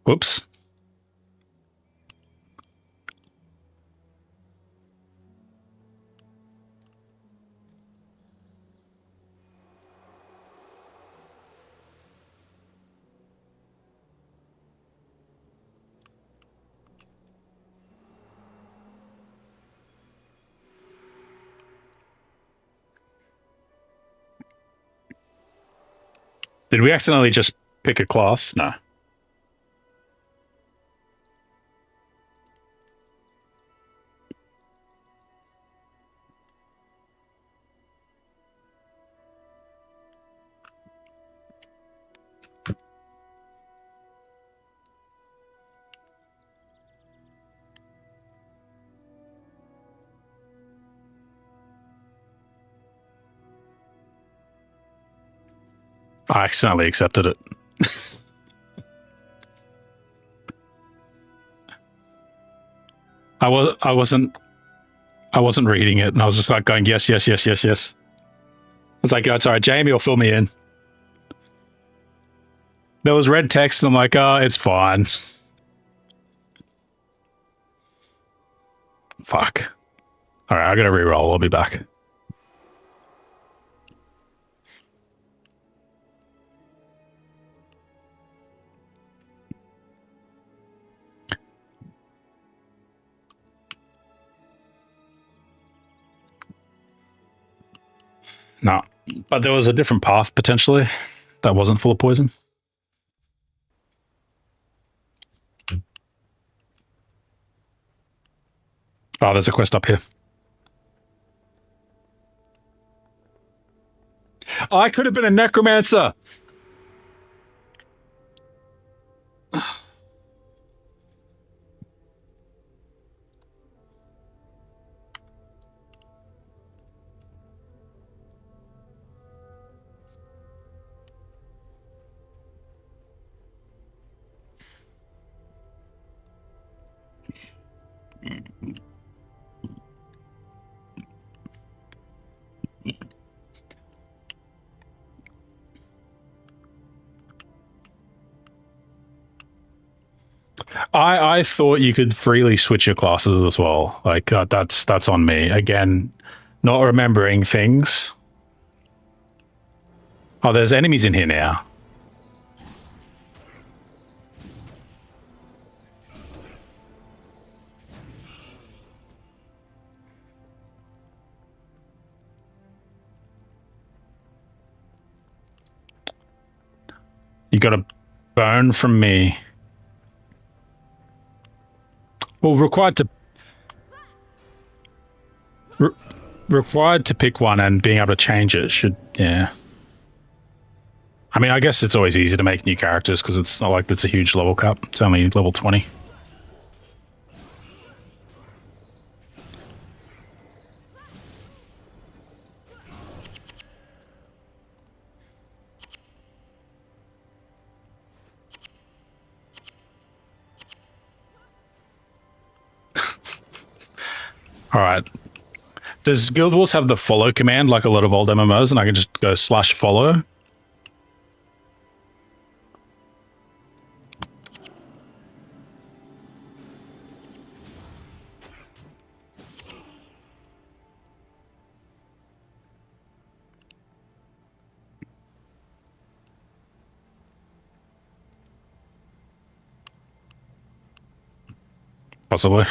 Whoops. Did we accidentally just pick a class? No. I accidentally accepted it. I wasn't reading it, and I was just like going, yes, yes, yes, yes, yes. I was like, oh, it's all right, Jamie will fill me in. There was red text, and I'm like, oh, it's fine. Fuck. All right, I gotta reroll. I'll be back. No, but there was a different path potentially that wasn't full of poison. Oh, there's a quest up here. Oh, I could have been a necromancer. I thought you could freely switch your classes as well. Like that's on me again. Not remembering things. Oh, there's enemies in here now. You got a bone from me. Well, required to pick one and being able to change it should, yeah. I mean, I guess it's always easy to make new characters because it's not like it's a huge level cap. It's only level 20. All right. Does Guild Wars have the follow command like a lot of old MMOs, and I can just go /follow? Possibly.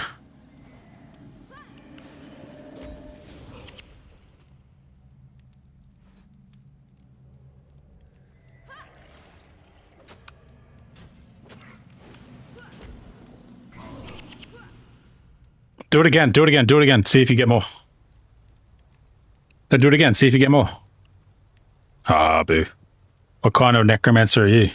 Do it again, do it again, do it again. See if you get more. Then do it again, see if you get more. Ah, boo. What kind of necromancer are you?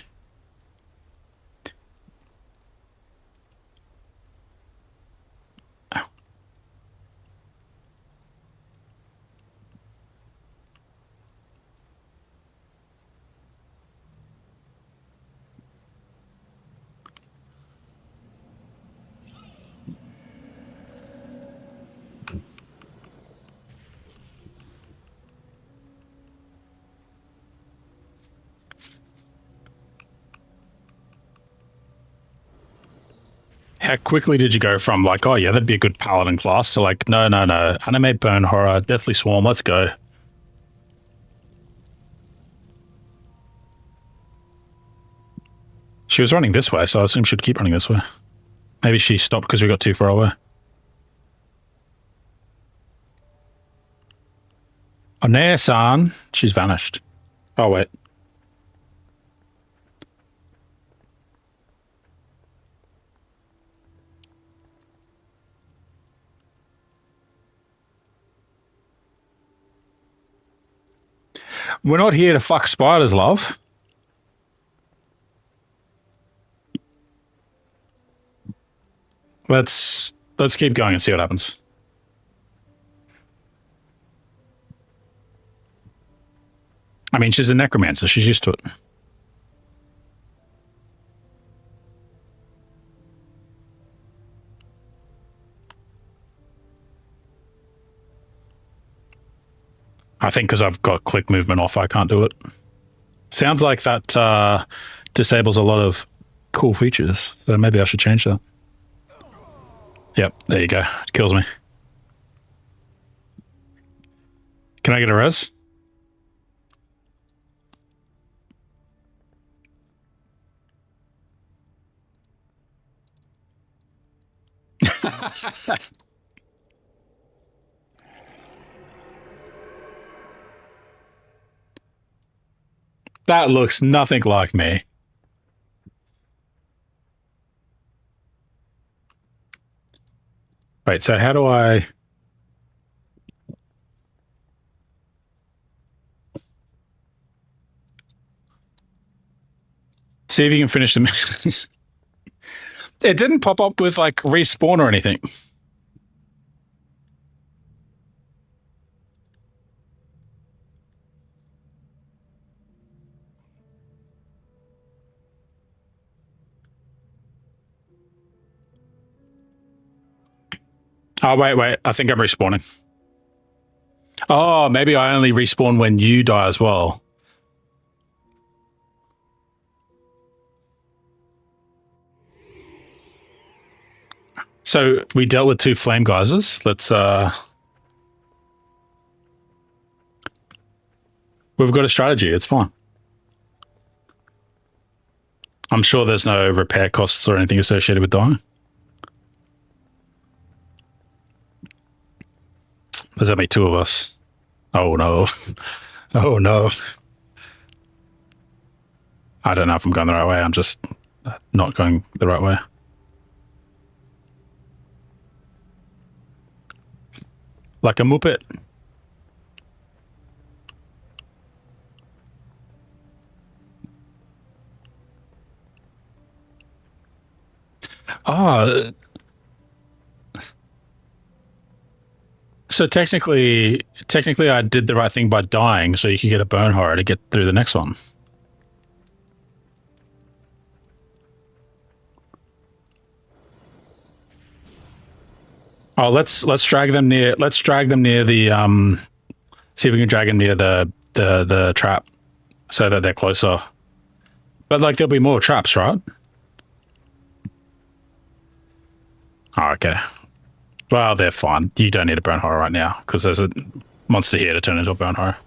How quickly did you go from like, oh yeah, that'd be a good paladin class to like, no, animate burn horror, deathly swarm, let's go. She was running this way, so I assume she'd keep running this way. Maybe she stopped because we got too far away. Onea-san, she's vanished. Oh wait. We're not here to fuck spiders, love. Let's keep going and see what happens. I mean, she's a necromancer. She's used to it. I think because I've got click movement off, I can't do it. Sounds like that disables a lot of cool features, so maybe I should change that. Yep, there you go. It kills me. Can I get a res? That looks nothing like me. Wait, so how do I... See if you can finish the missions. It didn't pop up with like respawn or anything. Oh, wait. I think I'm respawning. Oh, maybe I only respawn when you die as well. So we dealt with 2 flame geysers. Let's we've got a strategy. It's fine. I'm sure there's no repair costs or anything associated with dying. There's only 2 of us. Oh no. Oh no. I don't know if I'm going the right way. I'm just not going the right way. Like a muppet. Oh. So technically I did the right thing by dying so you could get a bone horror to get through the next one. Oh, let's drag them near the see if we can drag them near the trap so that they're closer. But like there'll be more traps, right? Oh, okay. Well, they're fine. You don't need a bone horror right now because there's a monster here to turn into a bone horror.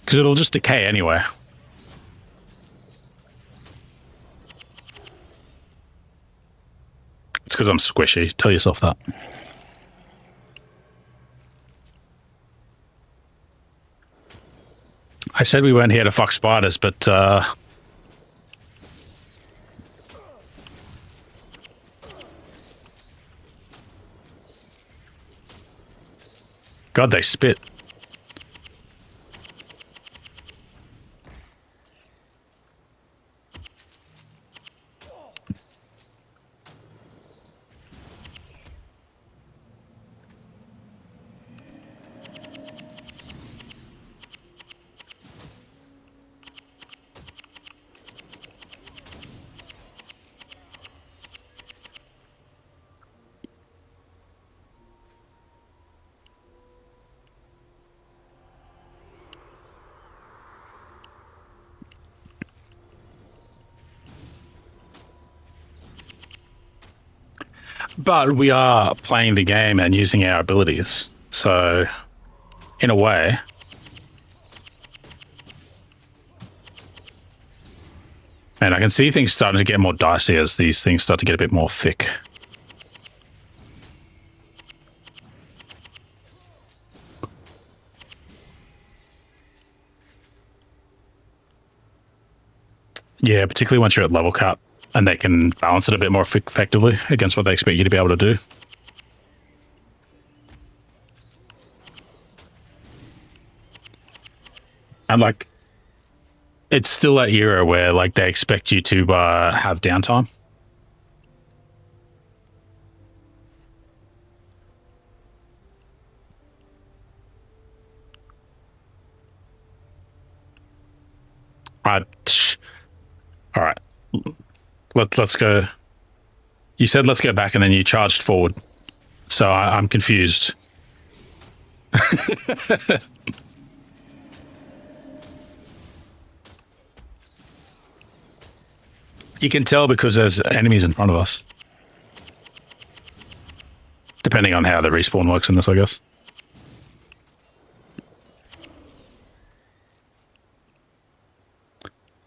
Because it'll just decay anyway. It's because I'm squishy. Tell yourself that. I said we weren't here to fuck spiders, but God, they spit. But we are playing the game and using our abilities. So, in a way... And I can see things starting to get more dicey as these things start to get a bit more thick. Yeah, particularly once you're at level cap and they can balance it a bit more effectively against what they expect you to be able to do. And like, it's still that era where like they expect you to have downtime. All right, let's go. You said let's go back, and then you charged forward. So I'm confused. You can tell because there's enemies in front of us. Depending on how the respawn works in this, I guess.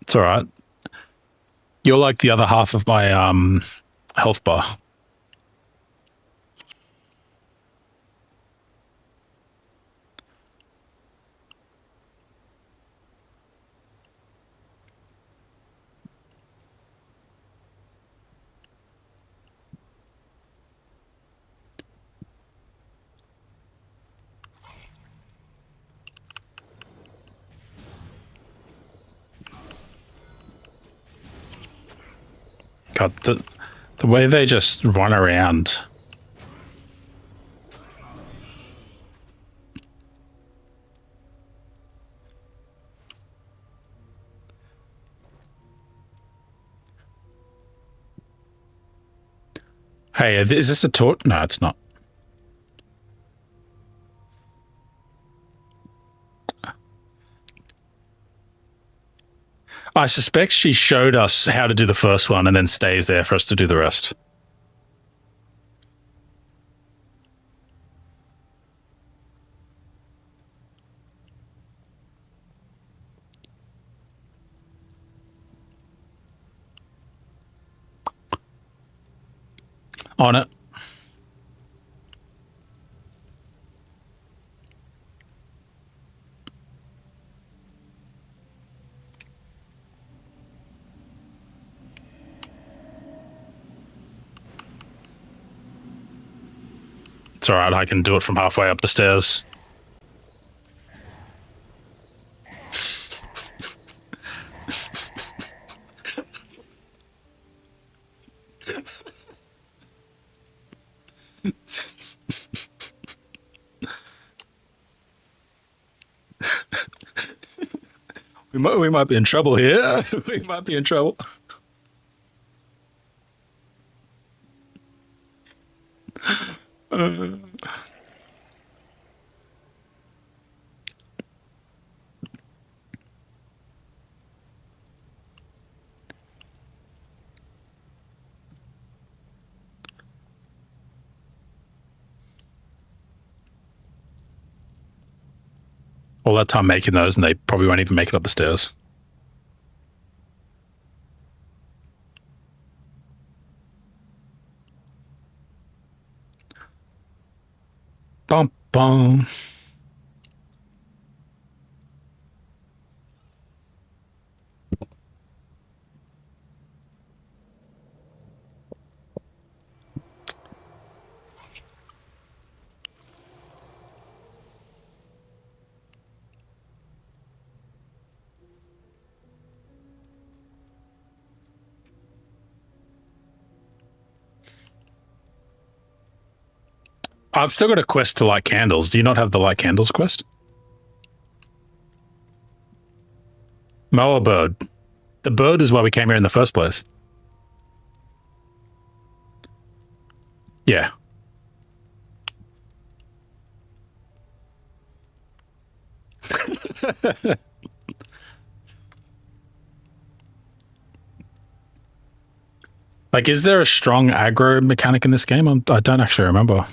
It's all right. You're like the other half of my health bar. God, the way they just run around. Hey, is this a torch? No, it's not. I suspect she showed us how to do the first one and then stays there for us to do the rest. On it. It's all right. I can do it from halfway up the stairs. We might be in trouble here. We might be in trouble. All that time making those, and they probably won't even make it up the stairs. Bum, bum. I've still got a quest to light candles. Do you not have the light candles quest? Mow a bird. The bird is why we came here in the first place. Yeah. Like, is there a strong aggro mechanic in this game? I don't actually remember.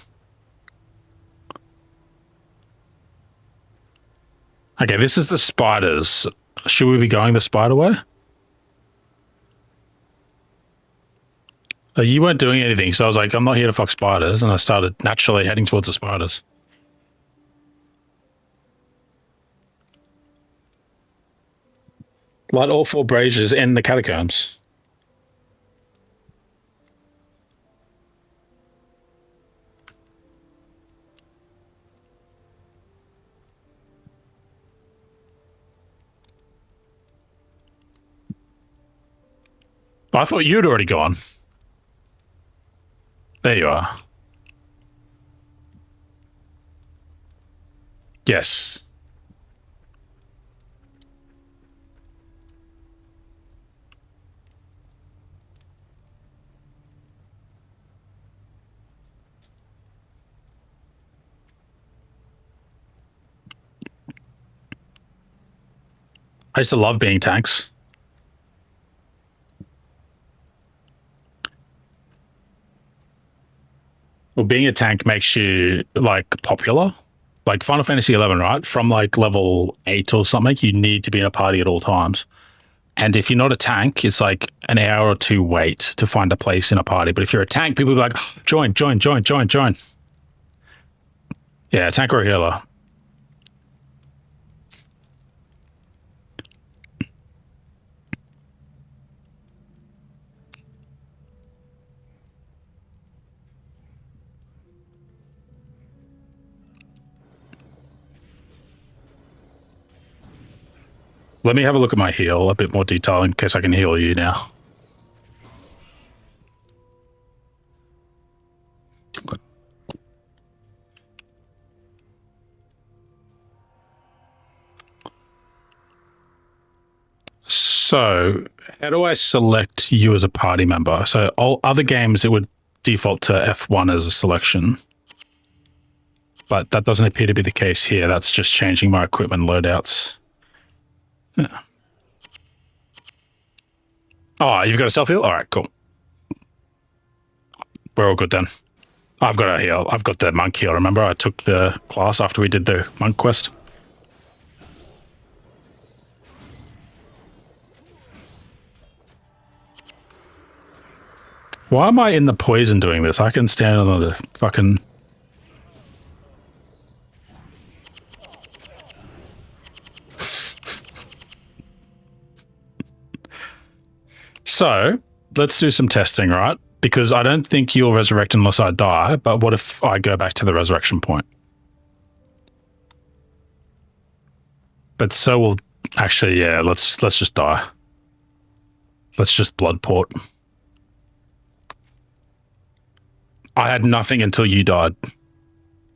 Okay, this is the spiders. Should we be going the spider way? You weren't doing anything, so I was like, I'm not here to fuck spiders, and I started naturally heading towards the spiders. Light all 4 braziers in the catacombs. I thought you'd already gone. There you are. Yes. I used to love being tanks. Well, being a tank makes you, like, popular. Like Final Fantasy 11, right? From, like, level 8 or something, you need to be in a party at all times. And if you're not a tank, it's like an hour or 2 wait to find a place in a party. But if you're a tank, people will be like, join, join, join, join, join. Yeah, tank or a healer. Let me have a look at my heal, a bit more detail in case I can heal you now. So, how do I select you as a party member? So, all other games, it would default to F1 as a selection. But that doesn't appear to be the case here. That's just changing my equipment loadouts. Yeah. Oh, you've got a self-heal? All right, cool. We're all good then. I've got a heal. I've got the monk heal. Remember, I took the class after we did the monk quest. Why am I in the poison doing this? I can stand on the fucking... So, let's do some testing, right? Because I don't think you'll resurrect unless I die, but what if I go back to the resurrection point? But so will... Actually, yeah, let's just die. Let's just blood port. I had nothing until you died.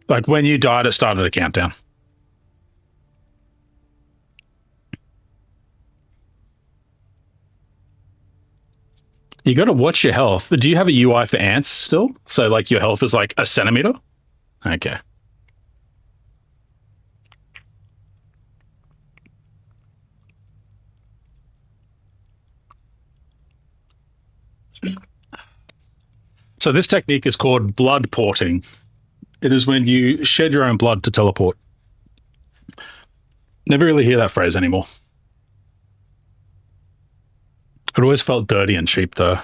Like, when you died, it started a countdown. You got to watch your health. Do you have a UI for ants still? So, like, your health is like a centimeter? Okay. So this technique is called blood porting. It is when you shed your own blood to teleport. Never really hear that phrase anymore. It always felt dirty and cheap, though.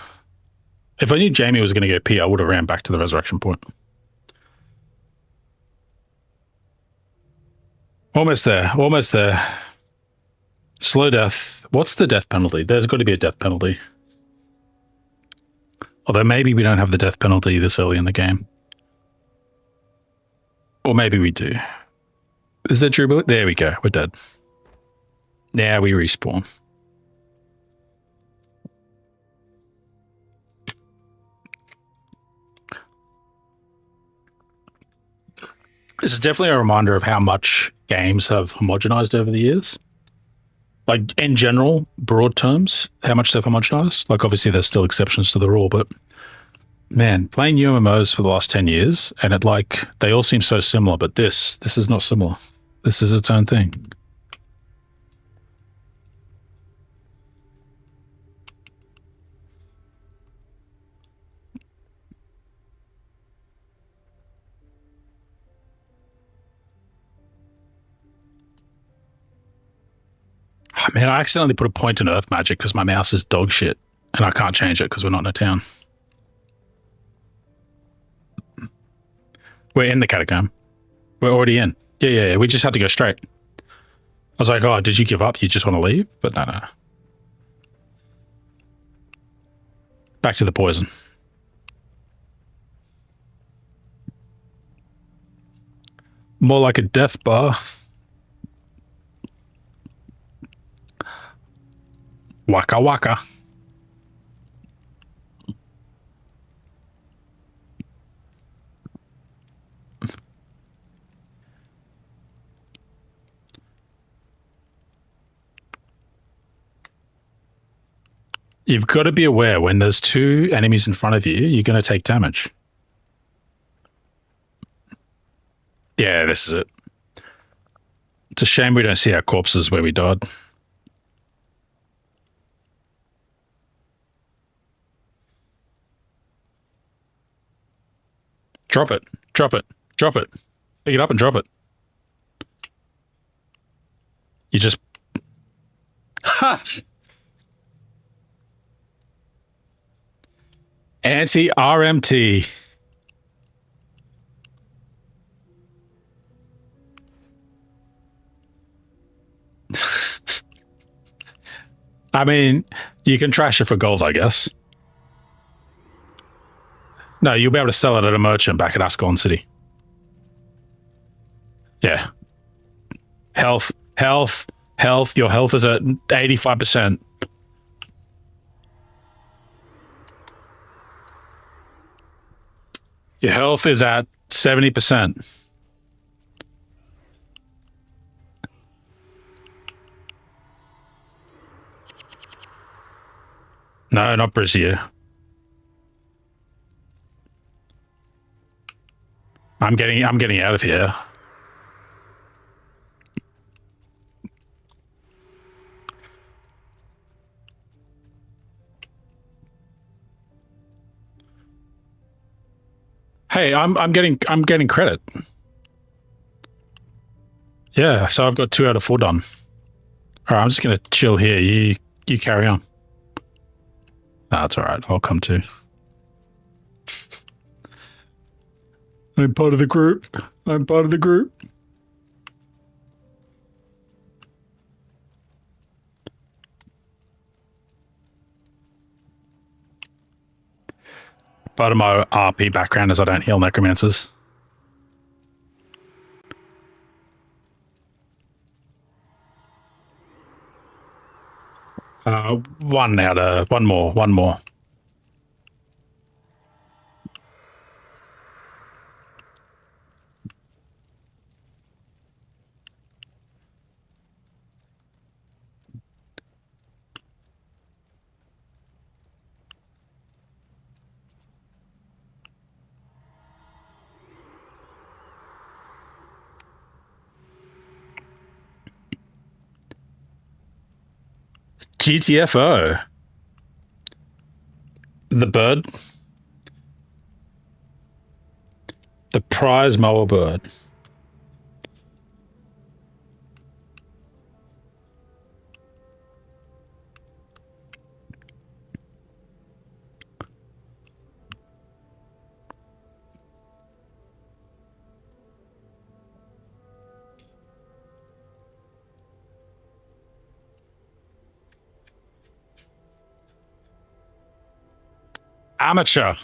If I knew Jamie was going to go pee, I would have ran back to the resurrection point. Almost there. Almost there. Slow death. What's the death penalty? There's got to be a death penalty. Although maybe we don't have the death penalty this early in the game. Or maybe we do. Is there durability? There we go. We're dead. Now we respawn. This is definitely a reminder of how much games have homogenized over the years. Like, in general, broad terms, how much they've homogenized. Like, obviously, there's still exceptions to the rule, but man, playing UMMOs for the last 10 years, and it, like, they all seem so similar, but this is not similar. This is its own thing. Man, I accidentally put a point in Earth Magic because my mouse is dog shit, and I can't change it because we're not in a town. We're in the catacomb. We're already in. Yeah. We just had to go straight. I was like, oh, did you give up? You just want to leave? But no. Back to the poison. More like a death bar. Waka waka. You've got to be aware when there's two enemies in front of you, you're going to take damage. Yeah, this is it. It's a shame we don't see our corpses where we died. Drop it. Drop it. Drop it. Pick it up and drop it. You just... Ha! Anti-RMT. I mean, you can trash it for gold, I guess. No, you'll be able to sell it at a merchant back at Ascalon City. Yeah. Health. Your health is at 85%. Your health is at 70%. No, not Brazier. I'm getting out of here. Hey, I'm getting credit. Yeah, so I've got 2 out of 4 done. All right, I'm just gonna chill here. You carry on. Nah, that's all right. I'll come too. I'm part of the group. I'm part of the group. Part of my RP background is I don't heal necromancers. One more. GTFO. The bird. The prize mower bird. Amateur.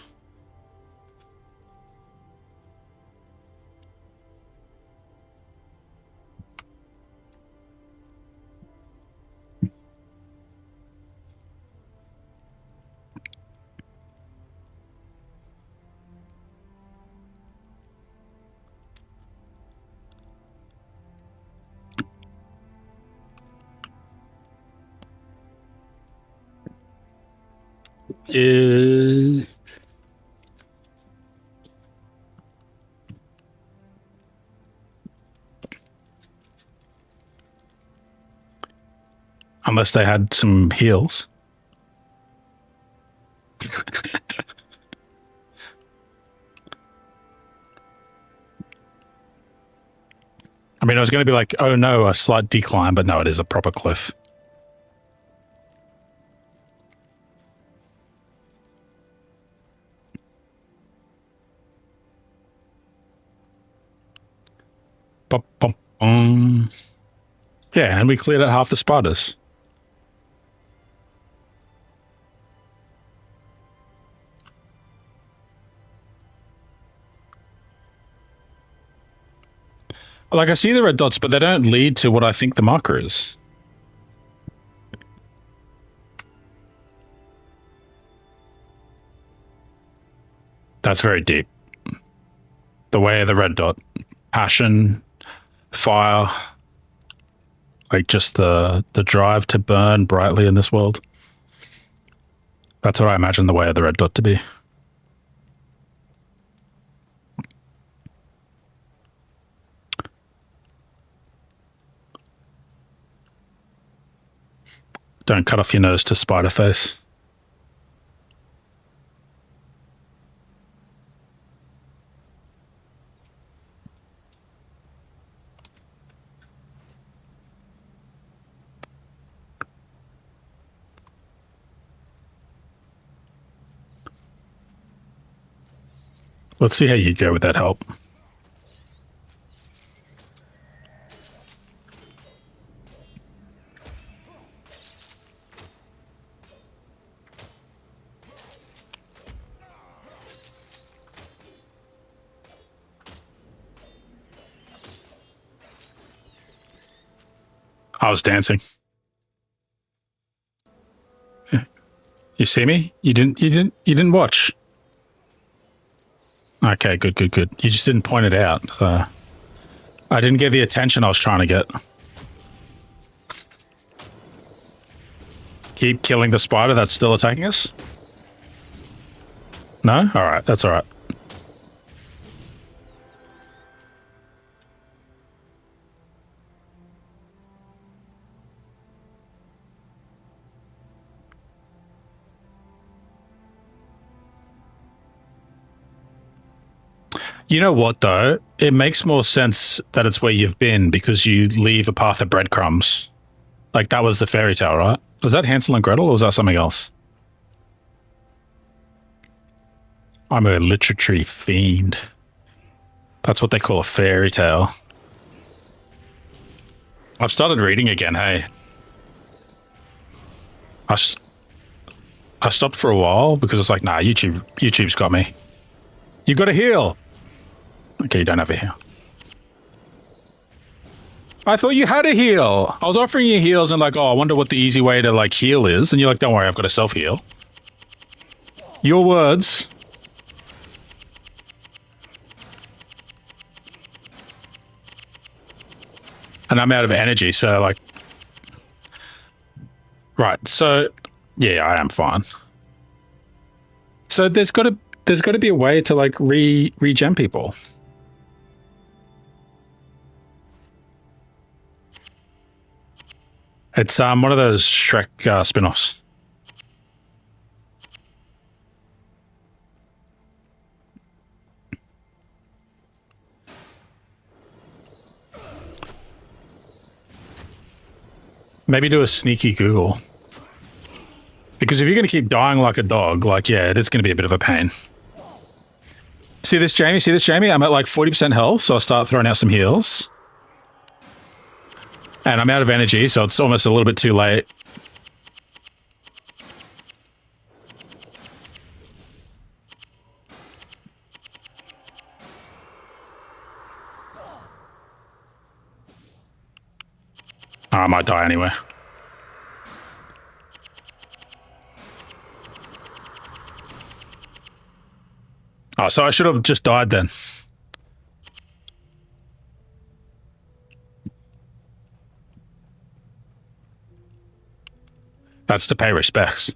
Unless they had some heals. I mean, I was going to be like, oh no, a slight decline, but no, it is a proper cliff. Yeah, and we cleared out half the spiders. Like, I see the red dots, but they don't lead to what I think the marker is. That's very deep. The way of the red dot. Passion, fire, like just the drive to burn brightly in this world. That's what I imagine the way of the red dot to be. Don't cut off your nose to spider face. Let's see how you go with that help. I was dancing. You see me? You didn't watch. Okay, good. You just didn't point it out, so I didn't get the attention I was trying to get. Keep killing the spider that's still attacking us? No? Alright, that's alright. You know what, though? It makes more sense that it's where you've been because you leave a path of breadcrumbs. Like, that was the fairy tale, right? Was that Hansel and Gretel, or was that something else? I'm a literary fiend. That's what they call a fairy tale. I've started reading again, hey. I stopped for a while because it's like, nah, YouTube's got me. You got to heal. Okay, you don't have a heal. I thought you had a heal. I was offering you heals and like, oh, I wonder what the easy way to like heal is. And you're like, don't worry, I've got a self-heal. Your words. And I'm out of energy, so like... Right, so... Yeah, I am fine. So there's got to be a way to like regen people. It's one of those Shrek spin-offs. Maybe do a sneaky Google. Because if you're going to keep dying like a dog, like, yeah, it is going to be a bit of a pain. See this, Jamie? See this, Jamie? I'm at like 40% health, so I'll start throwing out some heals. And I'm out of energy, so it's almost a little bit too late. Oh, I might die anyway. Oh, so I should have just died then. That's to pay respects.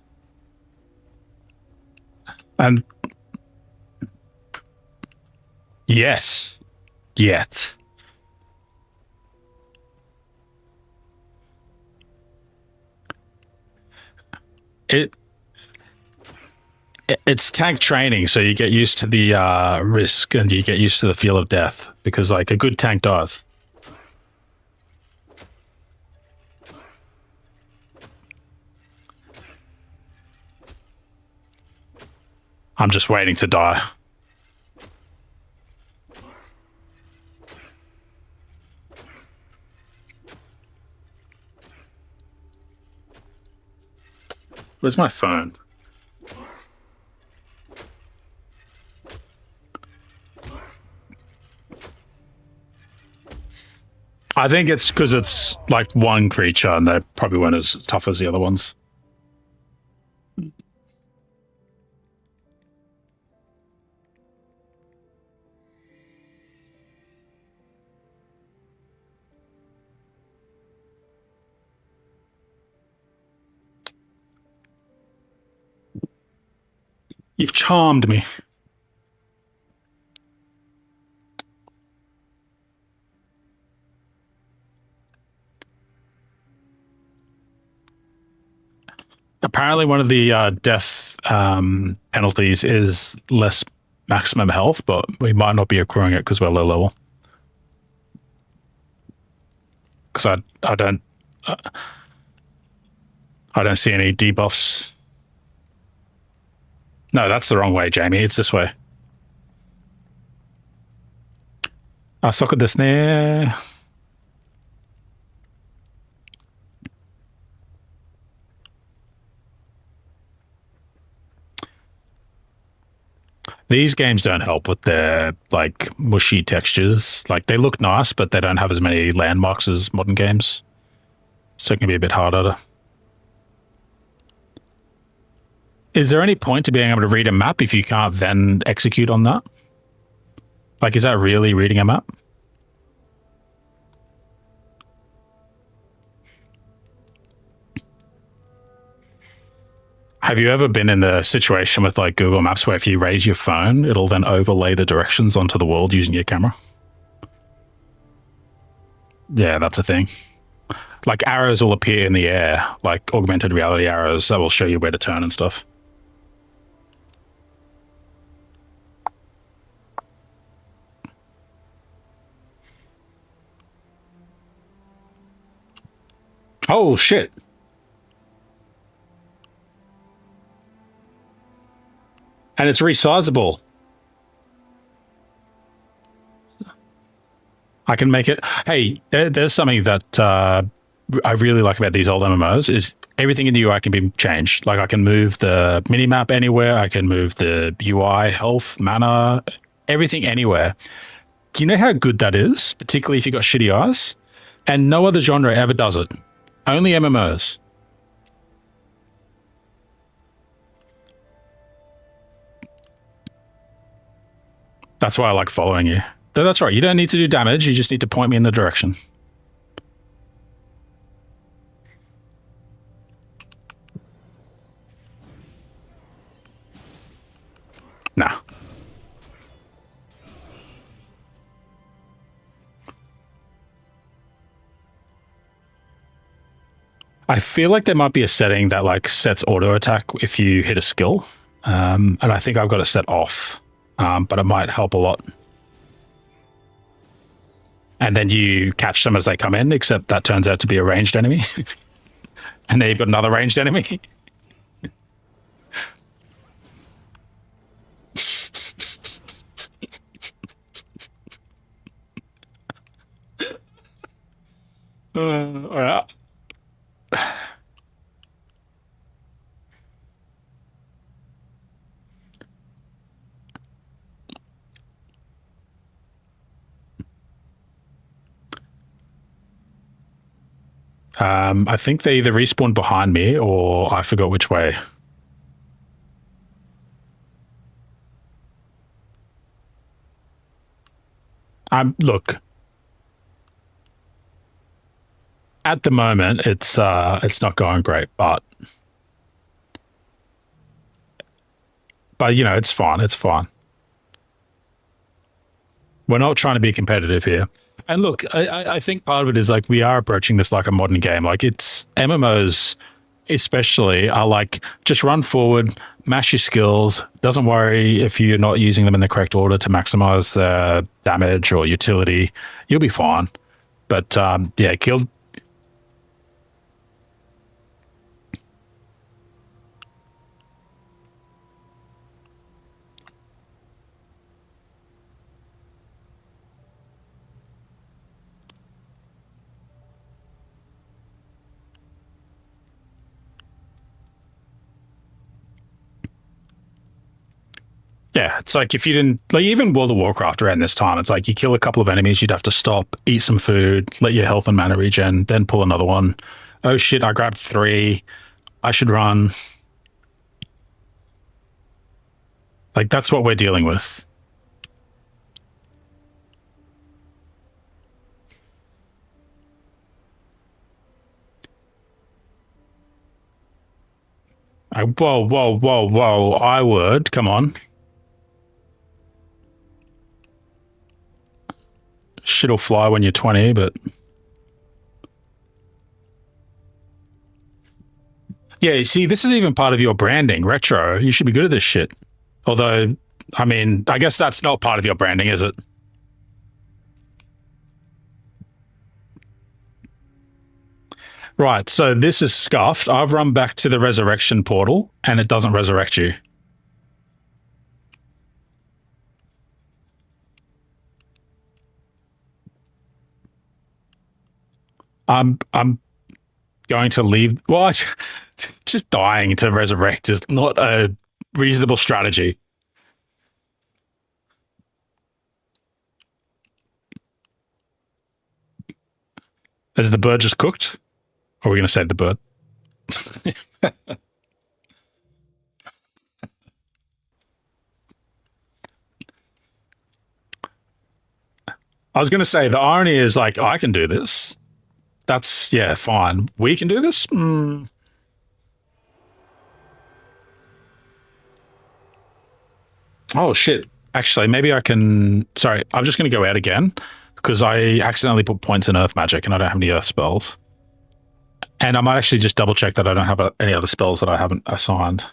And... Yes. Yet. It's tank training, so you get used to the risk and you get used to the feel of death, because like a good tank dies. I'm just waiting to die. Where's my phone? I think it's because it's like one creature and they probably weren't as tough as the other ones. You've charmed me. Apparently one of the death penalties is less maximum health, but we might not be accruing it because we're low level. Because I don't see any debuffs. No, that's the wrong way, Jamie. It's this way. Socket this near. These games don't help with their like mushy textures. Like they look nice, but they don't have as many landmarks as modern games. So it can be a bit harder to... Is there any point to being able to read a map if you can't then execute on that? Like, is that really reading a map? Have you ever been in a situation with like Google Maps where if you raise your phone, it'll then overlay the directions onto the world using your camera? Yeah, that's a thing. Like arrows will appear in the air, like augmented reality arrows that will show you where to turn and stuff. Oh, shit. And it's resizable. I can make it. Hey, there's something that I really like about these old MMOs is everything in the UI can be changed. Like I can move the minimap anywhere. I can move the UI, health, mana, everything anywhere. Do you know how good that is? Particularly if you've got shitty eyes. And no other genre ever does it. Only MMOs. That's why I like following you. That's right. You don't need to do damage. You just need to point me in the direction. Nah. I feel like there might be a setting that like sets auto attack if you hit a skill, and I think I've got it set off, but it might help a lot. And then you catch them as they come in, except that turns out to be a ranged enemy, and then you've got another ranged enemy. All right. I think they either respawned behind me or I forgot which way. Look, at the moment it's not going great, but you know it's fine. It's fine. We're not trying to be competitive here. And look, I think part of it is like we are approaching this like a modern game. Like it's MMOs, especially, are like just run forward, mash your skills. Doesn't worry if you're not using them in the correct order to maximize damage or utility. You'll be fine. But yeah, Guild. Yeah, it's like if you didn't like even World of Warcraft around this time, it's like you kill a couple of enemies, you'd have to stop, eat some food, let your health and mana regen, then pull another one. Oh shit, I grabbed three. I should run. Like that's what we're dealing with. Whoa, whoa, whoa, whoa! I would come on. Shit'll fly when you're 20, but yeah, you see, this is even part of your branding, retro. You should be good at this shit. Although, I mean, I guess that's not part of your branding, is it? Right, so this is scuffed. I've run back to the resurrection portal and it doesn't resurrect you. I'm going to leave. Well, just dying to resurrect is not a reasonable strategy. Is the bird just cooked? Or are we going to save the bird? I was going to say the irony is like, I can do this. That's, yeah, fine. We can do this? Oh, shit. Actually, maybe I can. Sorry, I'm just going to go out again because I accidentally put points in earth magic and I don't have any earth spells. And I might actually just double check that I don't have any other spells that I haven't assigned.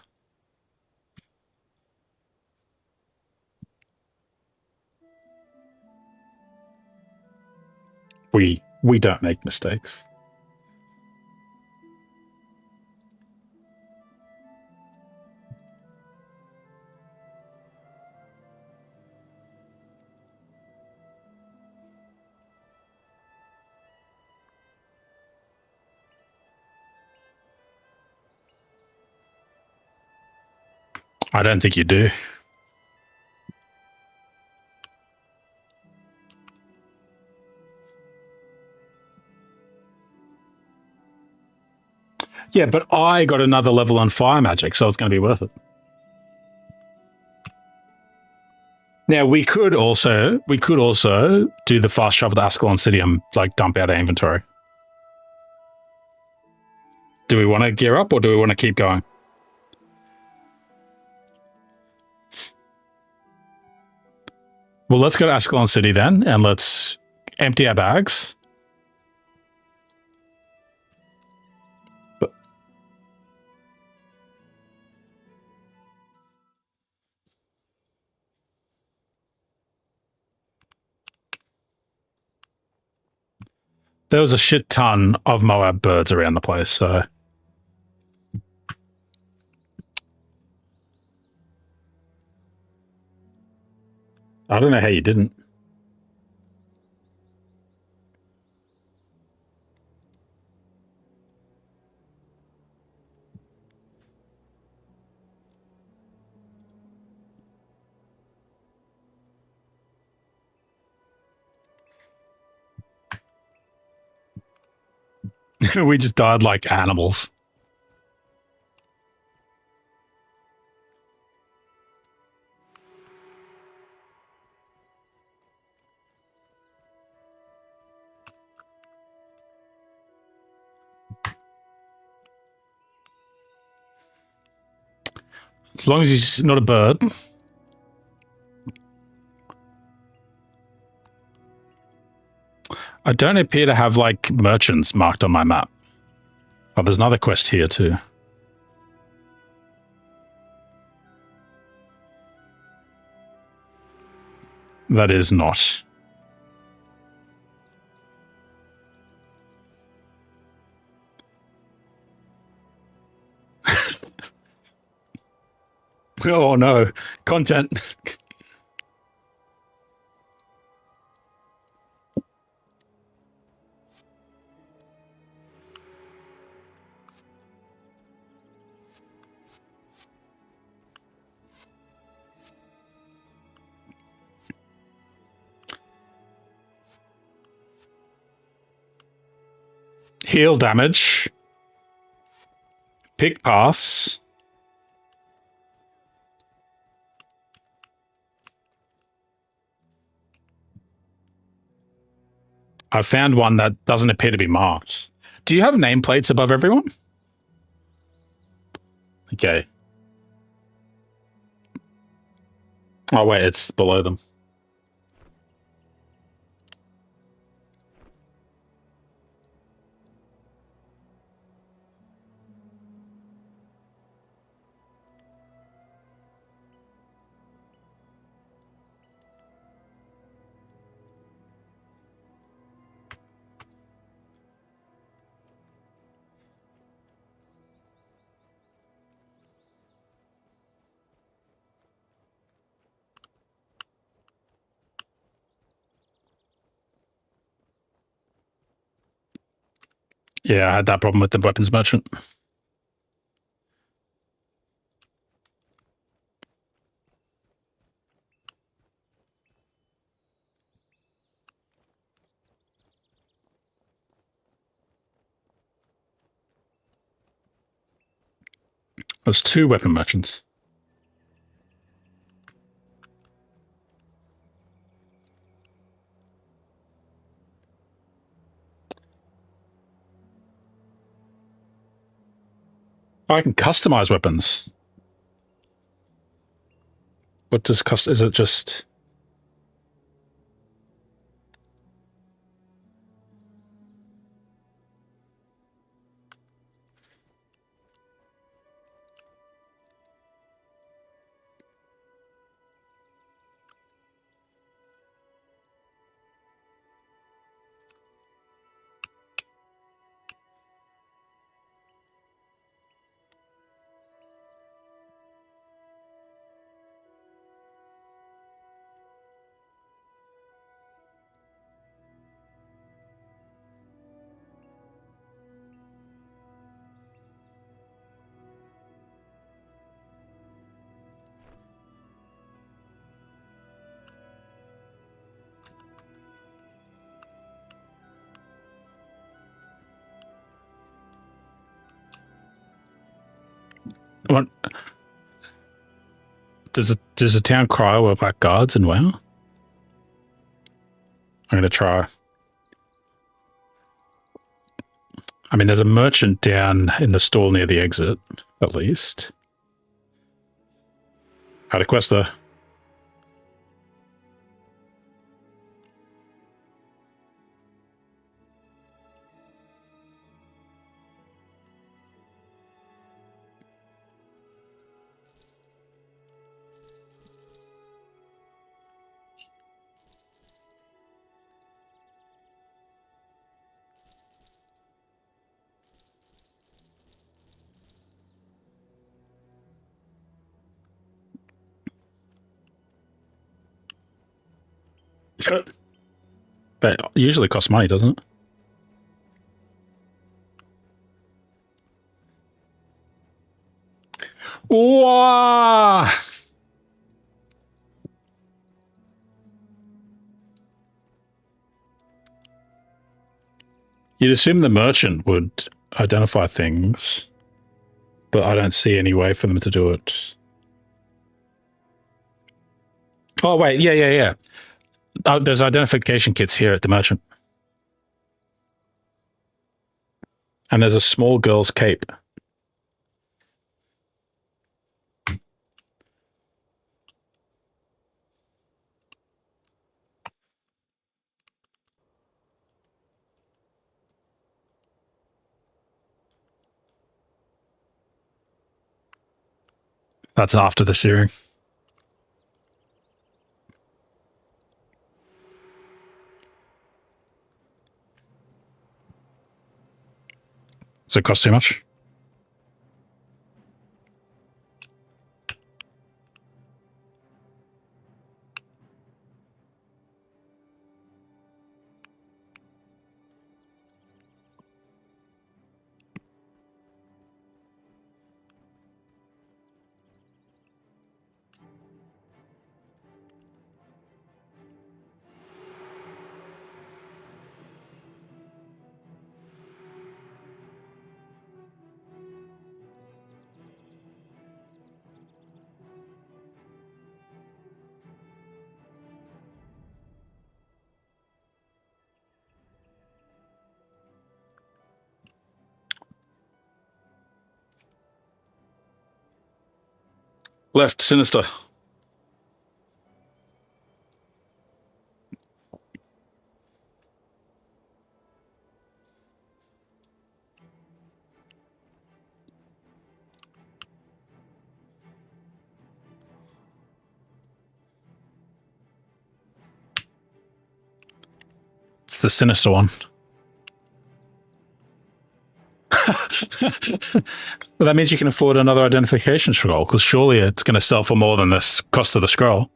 We don't make mistakes. I don't think you do. Yeah, but I got another level on fire magic, so it's going to be worth it. Now we could also do the fast travel to Ascalon City and like dump out our inventory. Do we want to gear up or do we want to keep going? Well, let's go to Ascalon City then, and let's empty our bags. But there was a shit ton of Moab birds around the place, so I don't know how you didn't. We just died like animals. As long as he's not a bird. I don't appear to have like merchants marked on my map. Oh, there's another quest here too. That is not. Oh no, content. Heal damage. Pick paths. I found one that doesn't appear to be marked. Do you have nameplates above everyone? Okay. Oh wait, it's below them. Yeah, I had that problem with the weapons merchant. There's 2 weapon merchants. Oh, I can customize weapons. What does is it just... What? Does a town crier wear black guards in WoW? I'm gonna try. I mean, there's a merchant down in the stall near the exit, at least. Had a quest there. That usually costs money, doesn't it? Wow! You'd assume the merchant would identify things, but I don't see any way for them to do it. Oh, wait. Yeah. There's identification kits here at the merchant. And there's a small girl's cape. That's after the searing. Does it cost too much? Left, sinister. It's the sinister one. Well, that means you can afford another identification scroll, because surely it's going to sell for more than this cost of the scroll.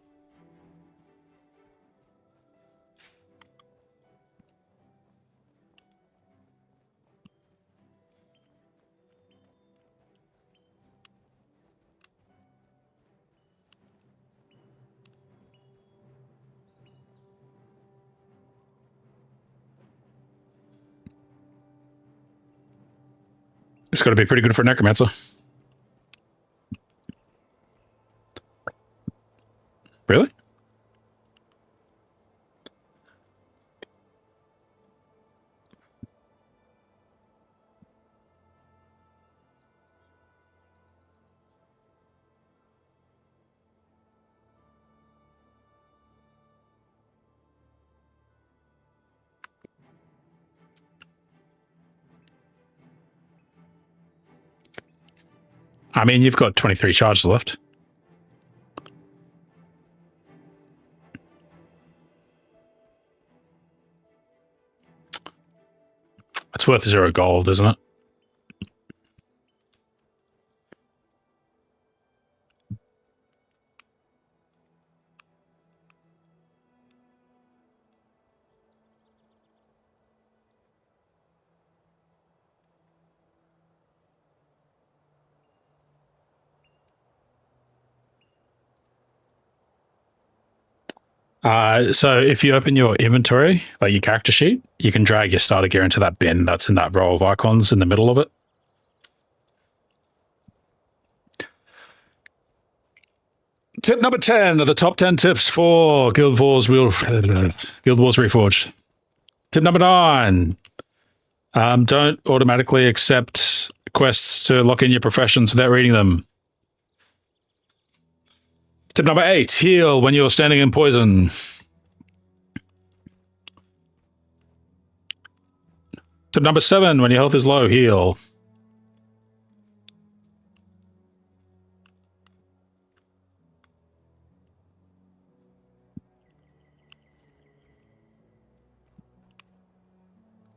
It's got to be pretty good for a necromancer. Really? I mean, you've got 23 charges left. It's worth 0 gold, isn't it? So if you open your inventory, like your character sheet, you can drag your starter gear into that bin that's in that row of icons in the middle of it. Tip number 10 are the top 10 tips for Guild Wars Reforged. Tip number 9. Don't automatically accept quests to lock in your professions without reading them. Tip number 8. Heal when you're standing in poison. Tip number 7. When your health is low, heal.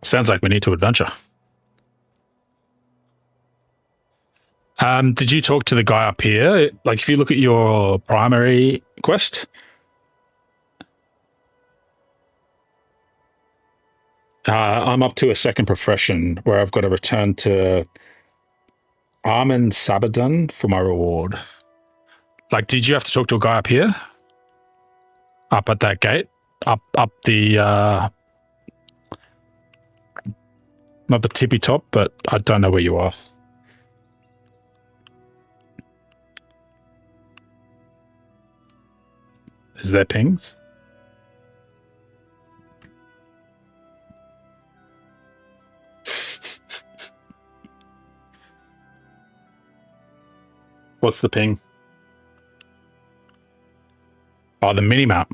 Sounds like we need to adventure. Did you talk to the guy up here? Like, if you look at your primary quest, I'm up to a second profession where I've got to return to Armin Sabadon for my reward. Like, did you have to talk to a guy up here? Up at that gate? Up the, not the tippy top, but I don't know where you are. Is there pings? What's the ping? Oh, the minimap.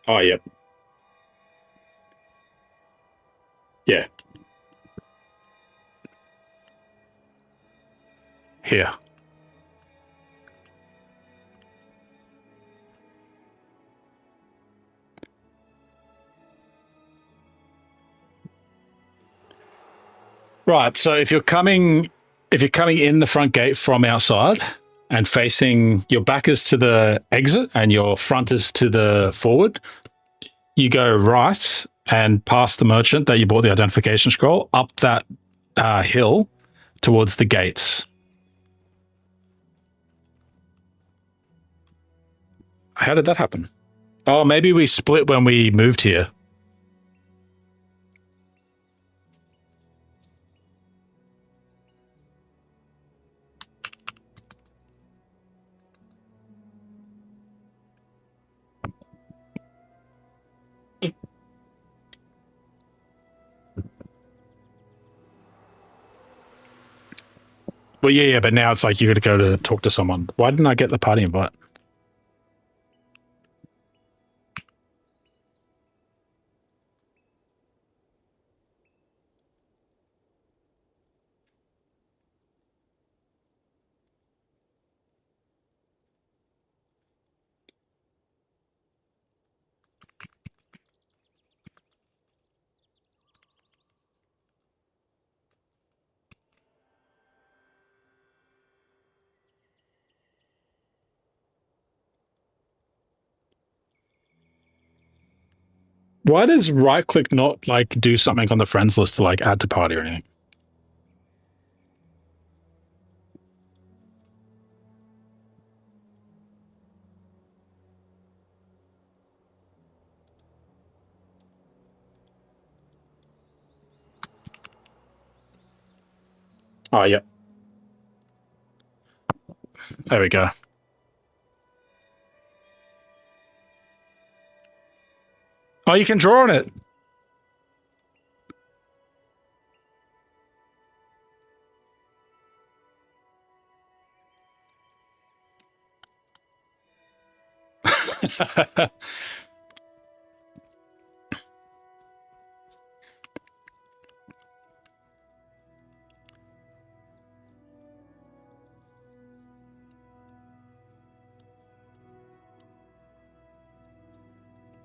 Oh, yep. Yeah. Here. Right. So if you're coming in the front gate from outside and facing, your back is to the exit and your front is to the forward, you go right and past the merchant that you bought the identification scroll up that hill towards the gates. How did that happen? Oh, maybe we split when we moved here. Well, yeah, but now it's like you got to go to talk to someone. Why didn't I get the party invite? Why does right click not like do something on the friends list to like add to party or anything? Oh, yep. There we go. Oh, you can draw on it.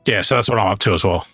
Yeah, so that's what I'm up to as well.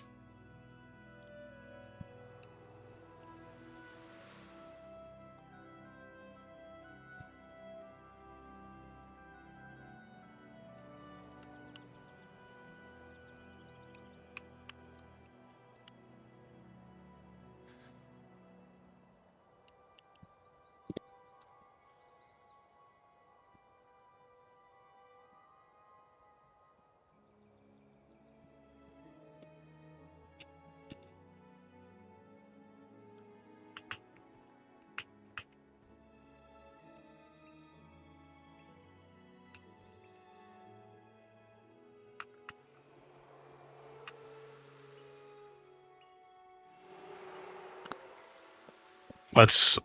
Let's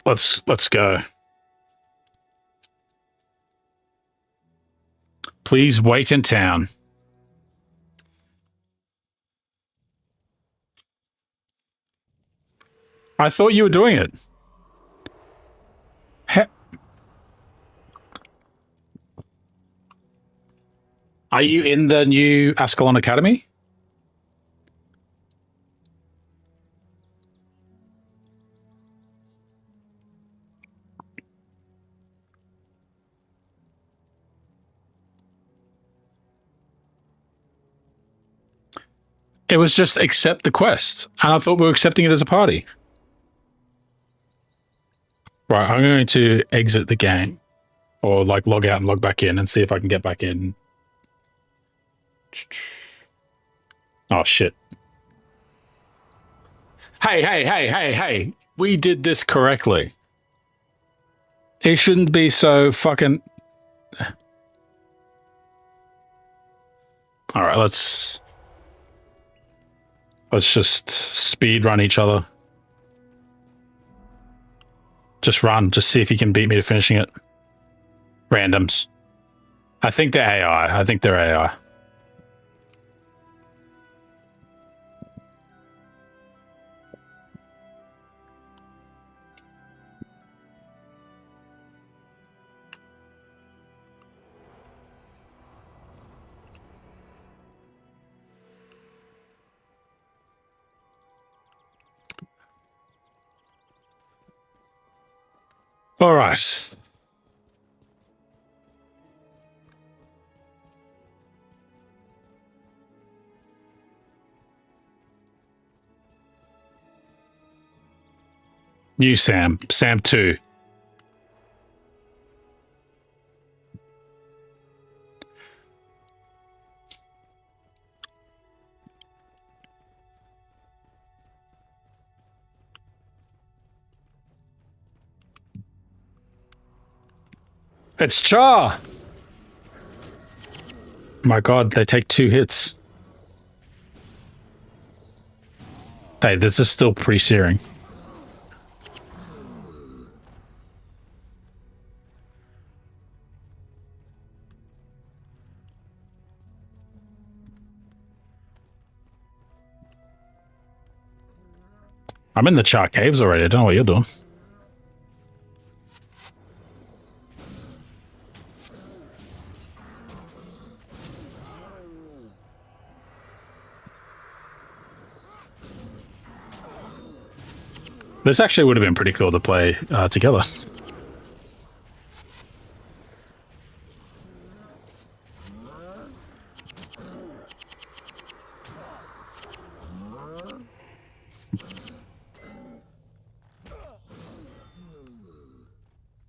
go. Please wait in town. I thought you were doing it. Are you in the new Ascalon Academy? It was just accept the quest, and I thought we were accepting it as a party. Right, I'm going to exit the game, or like log out and log back in and see if I can get back in. Oh, shit. Hey. We did this correctly. It shouldn't be so fucking... Alright, let's just speed run each other. Just run. Just see if you can beat me to finishing it. Randoms. I think they're AI. I think they're AI. All right. New Sam. Sam 2. It's Char! My god, they take 2 hits. Hey, this is still pre-searing. I'm in the Char caves already. I don't know what you're doing. This actually would have been pretty cool to play together.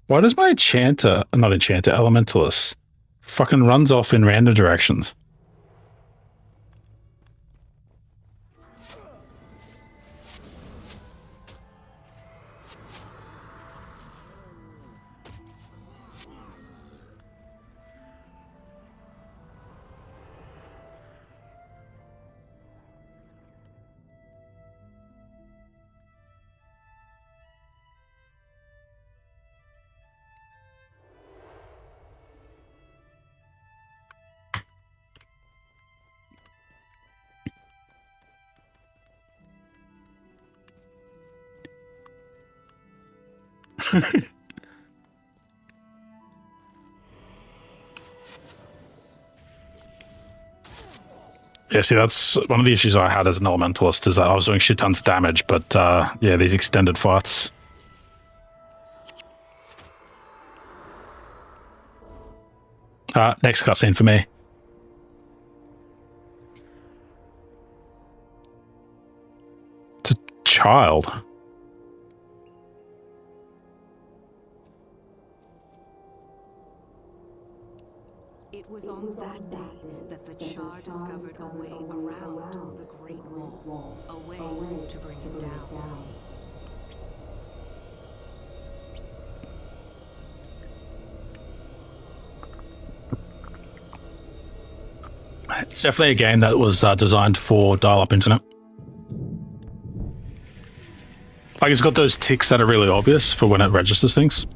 Why does my enchanter, not enchanter, elementalist, fucking runs off in random directions? Yeah, see, that's one of the issues I had as an elementalist, is that I was doing shit tons of damage, but yeah, these extended fights. Next cutscene for me. It's a child. It was on that day that the Char discovered a way around the Great Wall, a way to bring it down. It's definitely a game that was designed for dial-up internet. Like it's got those ticks that are really obvious for when it registers things.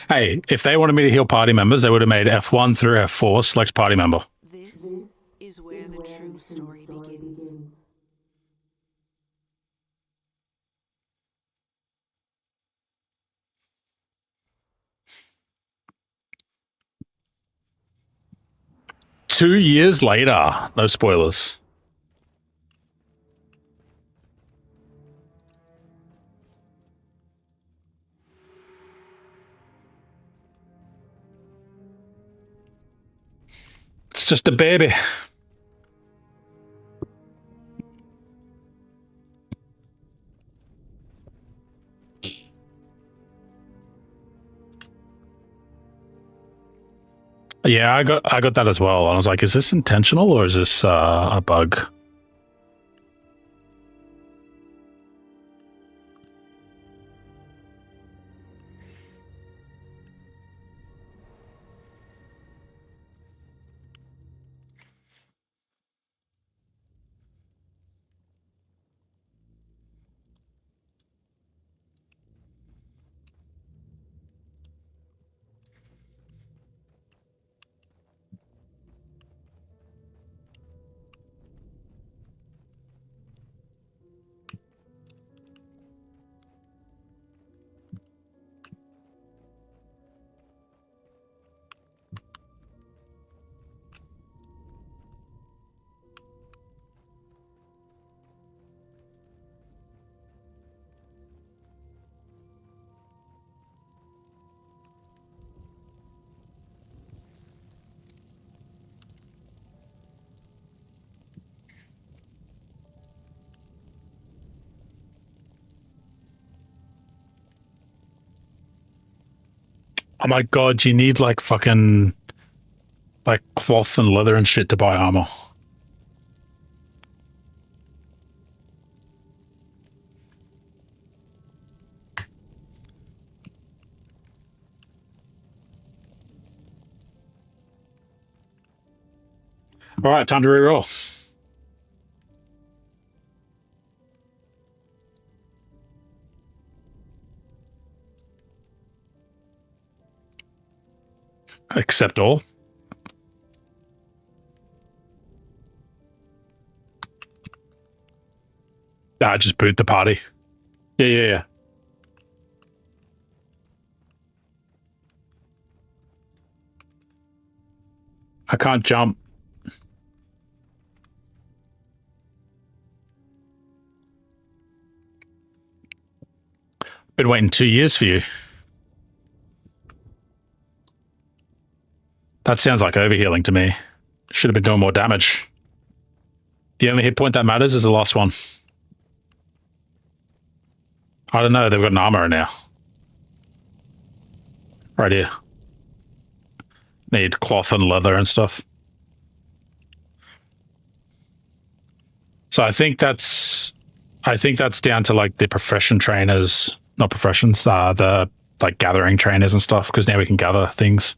Hey, if they wanted me to heal party members, they would have made F1 through F4 select party member. This is where the true story begins. Two years later, no spoilers. It's just a baby. Yeah, I got that as well. I was like, is this intentional or is this a bug? Oh my god, you need like fucking like cloth and leather and shit to buy armor. All right, time to reroll. Accept all. Just boot the party. Yeah. I can't jump. Been waiting 2 years for you. That sounds like overhealing to me. Should have been doing more damage. The only hit point that matters is the last one. I don't know, they've got an armor now. Right here. Need cloth and leather and stuff. So I think that's down to like the profession trainers, not professions, the like gathering trainers and stuff, because now we can gather things.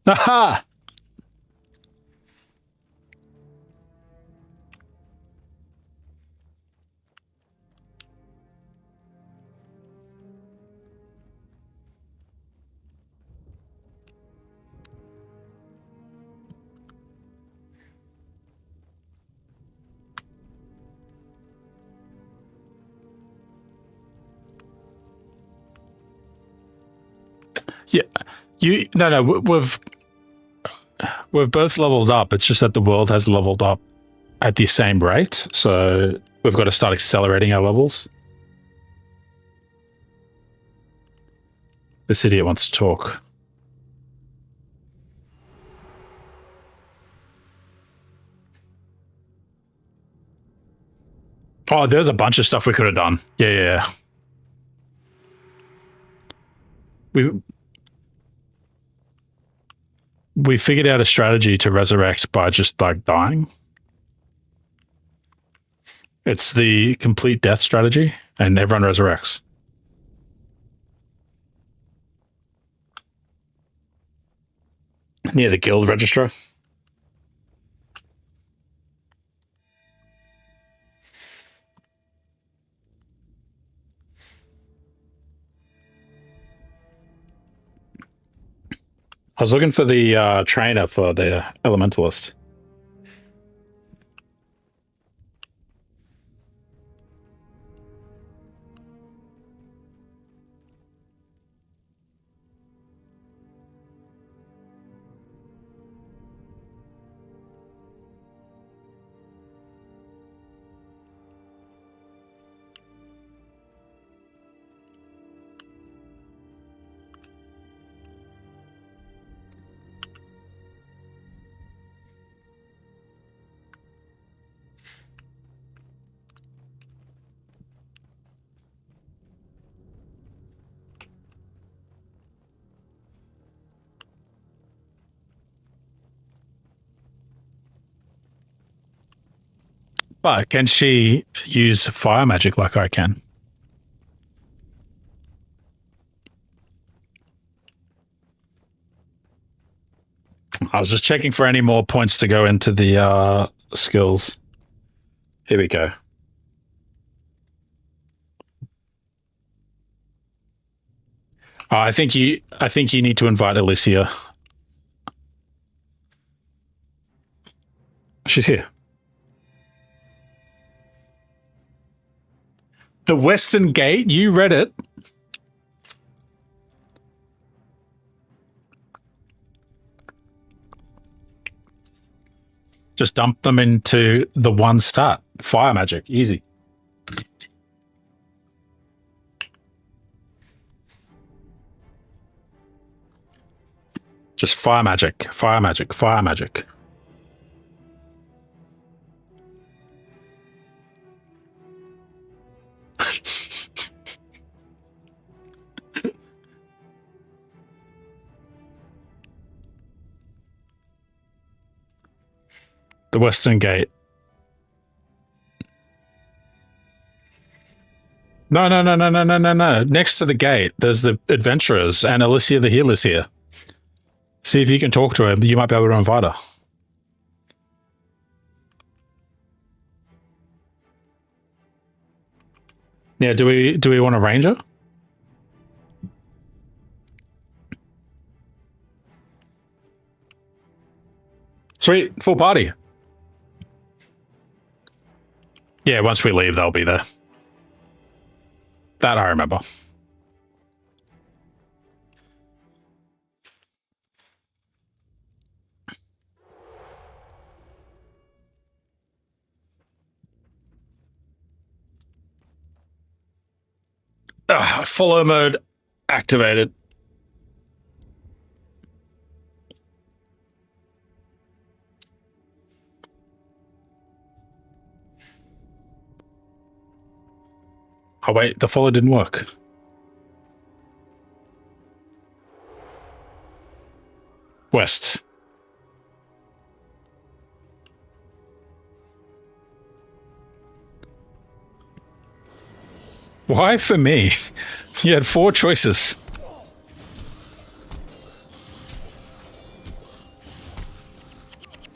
Aha! Yeah, we've both leveled up. It's just that the world has leveled up at the same rate, so we've got to start accelerating our levels. This idiot wants to talk. Oh, there's a bunch of stuff we could have done. Yeah. We figured out a strategy to resurrect by just like dying. It's the complete death strategy, and everyone resurrects. Near the guild registrar. I was looking for the trainer for the elementalist. But can she use fire magic like I can? I was just checking for any more points to go into the skills. Here we go. I think you need to invite Alicia. She's here. The Western Gate, you read it. Just dump them into the one stat. Fire magic, easy. Just fire magic, fire magic, fire magic. The Western Gate. No. Next to the gate, there's the adventurers, and Alicia the healer's here. See if you can talk to her. You might be able to invite her. Yeah, do we want a ranger? Sweet, full party. Yeah, once we leave, they'll be there. That I remember. Follow mode activated. Oh wait, the follow didn't work. West. Why for me? You had 4 choices.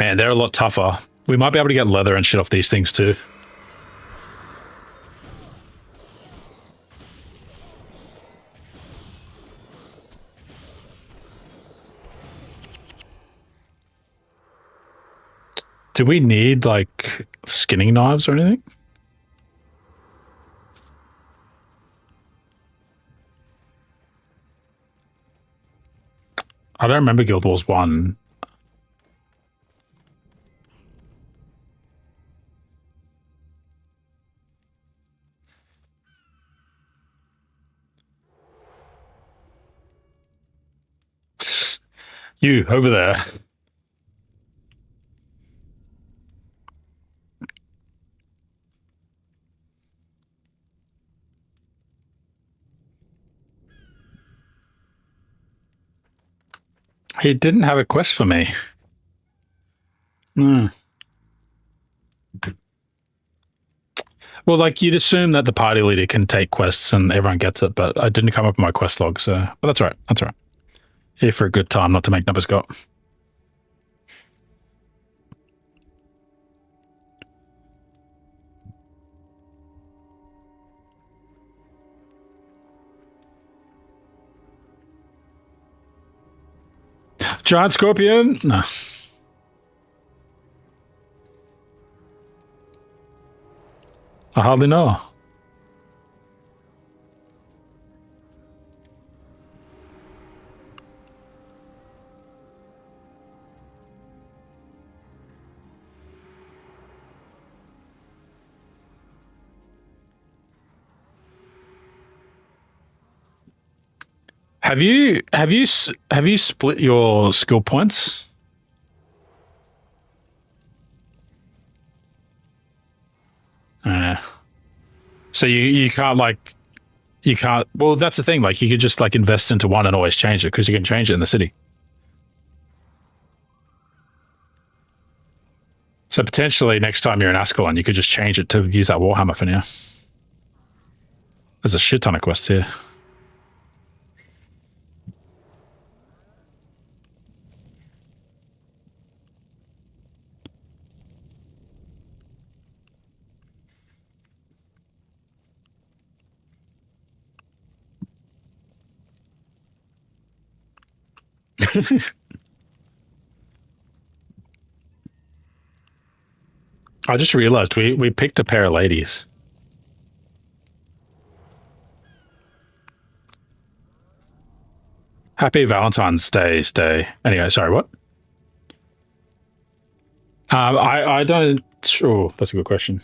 Man, they're a lot tougher. We might be able to get leather and shit off these things too. Do we need, like, skinning knives or anything? I don't remember Guild Wars 1. You, over there. He didn't have a quest for me. Well, like you'd assume that the party leader can take quests and everyone gets it, but I didn't come up with my quest log, so but that's all right. That's all right. Here for a good time, not to make numbers go up. Giant scorpion? No. I hardly know. Have you split your skill points? So you can't like you can't. Well, that's the thing. Like you could just like invest into one and always change it because you can change it in the city. So potentially next time you're in Ascalon, you could just change it to use that Warhammer for now. There's a shit ton of quests here. I just realized we picked a pair of ladies. Happy Valentine's Day. Anyway, sorry, what? I don't. Oh, that's a good question.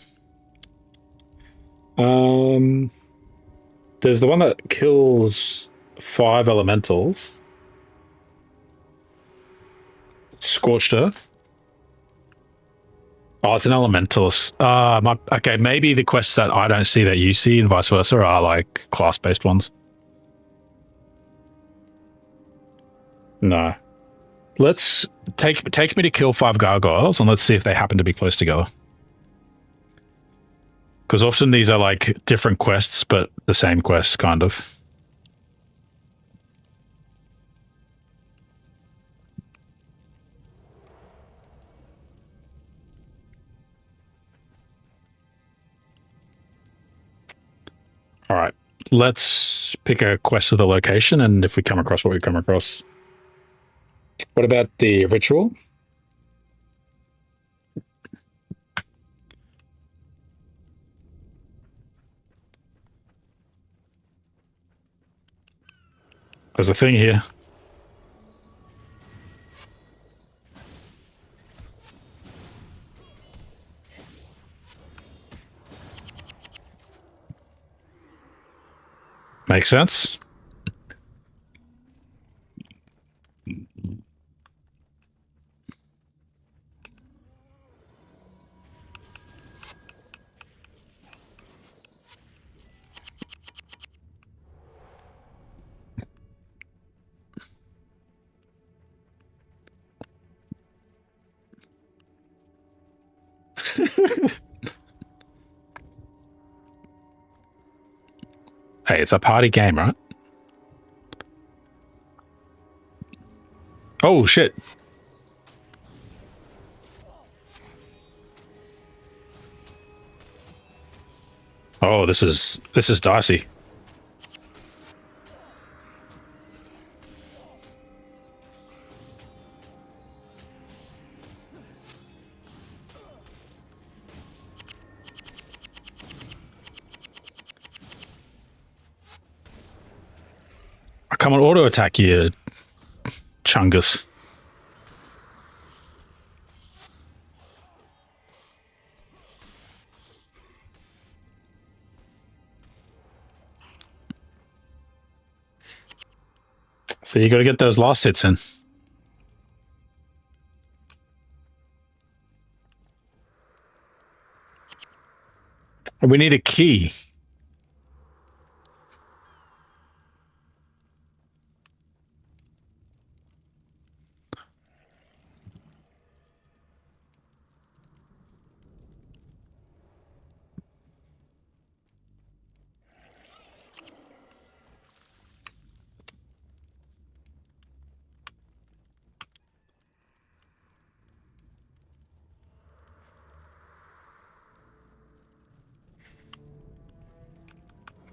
There's the one that kills 5 elementals. Scorched Earth. Oh, it's an elementalist. Okay, maybe the quests that I don't see that you see and vice versa are like class-based ones. No. Let's take me to kill 5 gargoyles and let's see if they happen to be close together. Because often these are like different quests, but the same quest, kind of. All right, let's pick a quest with a location, and if we come across what we come across. What about the ritual? There's a thing here. Makes sense. Hey, it's a party game, right? Oh shit. Oh, this is dicey. I come on auto attack you, Chungus. So you got to get those last hits in. And we need a key.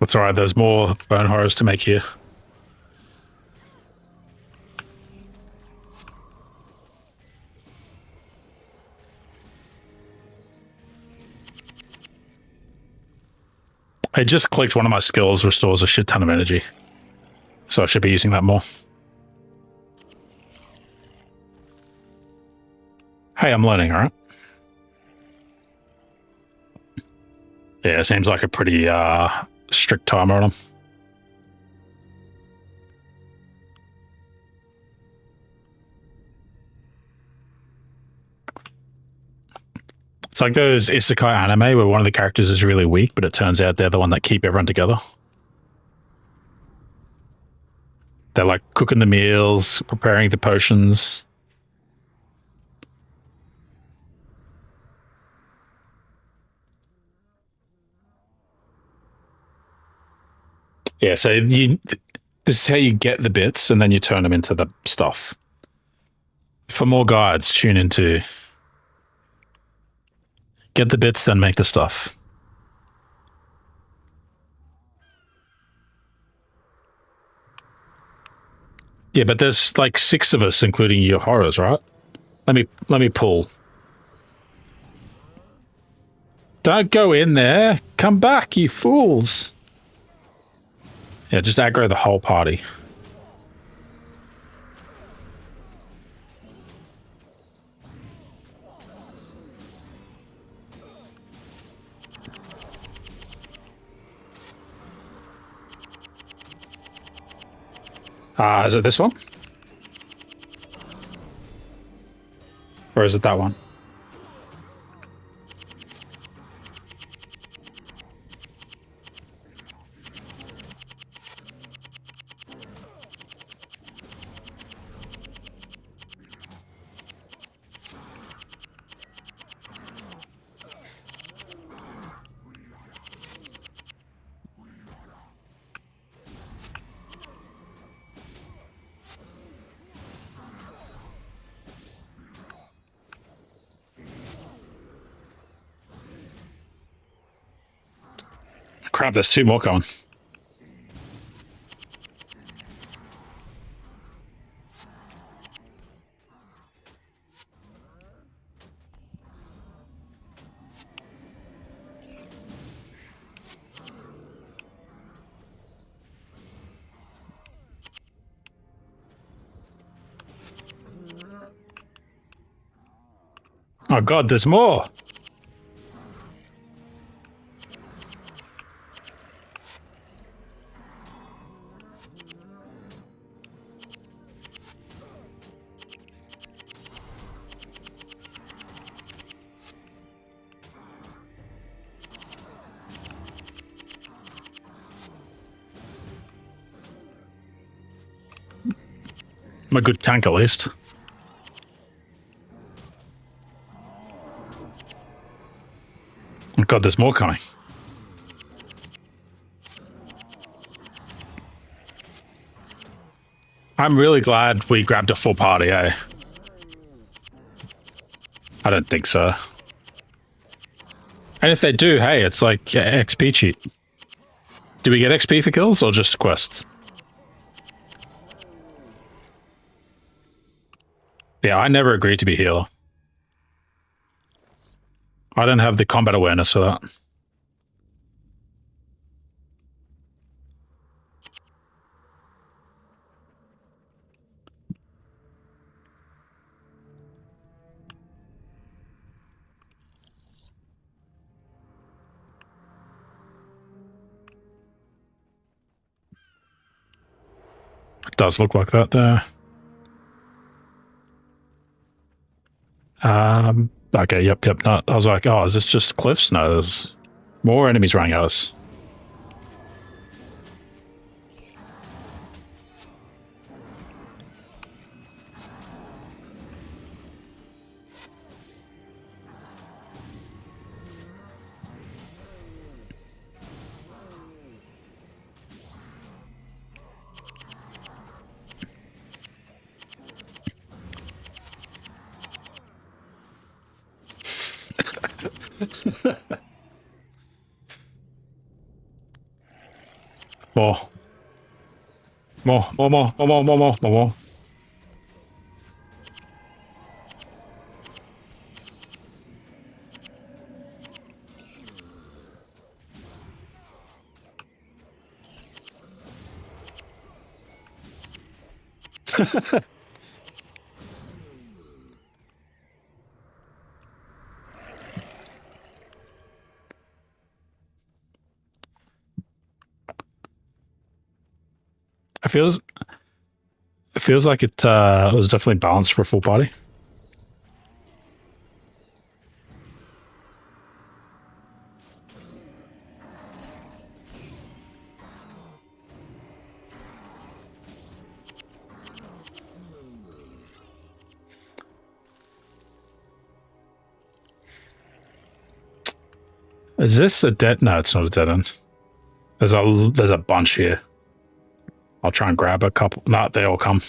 That's alright, there's more bone horrors to make here. I just clicked one of my skills, restores a shit ton of energy. So I should be using that more. Hey, I'm learning, alright? Yeah, it seems like a pretty strict timer on them. It's like those isekai anime where one of the characters is really weak, but it turns out they're the one that keep everyone together. They're like cooking the meals, preparing the potions. Yeah, so this is how you get the bits, and then you turn them into the stuff. For more guides, tune into get the bits, then make the stuff. Yeah, but there's like 6 of us, including your horrors, right? Let me pull. Don't go in there. Come back, you fools. Yeah, just aggro the whole party. Is it this one? Or is it that one? Crap, there's 2 more coming. Oh god, there's more! I'm a good tank at least. Oh god, there's more coming. I'm really glad we grabbed a full party, eh? I don't think so. And if they do, hey, it's like XP cheat. Do we get XP for kills or just quests? Yeah, I never agreed to be healer. I don't have the combat awareness for that. It does look like that there. Okay, yep. No, I was like, oh, is this just cliffs? No, there's more enemies running at us. More. More. It feels like it was definitely balanced for a full party. Is this a dead? No, it's not a dead end. There's a bunch here. I'll try and grab a couple. No, they all come.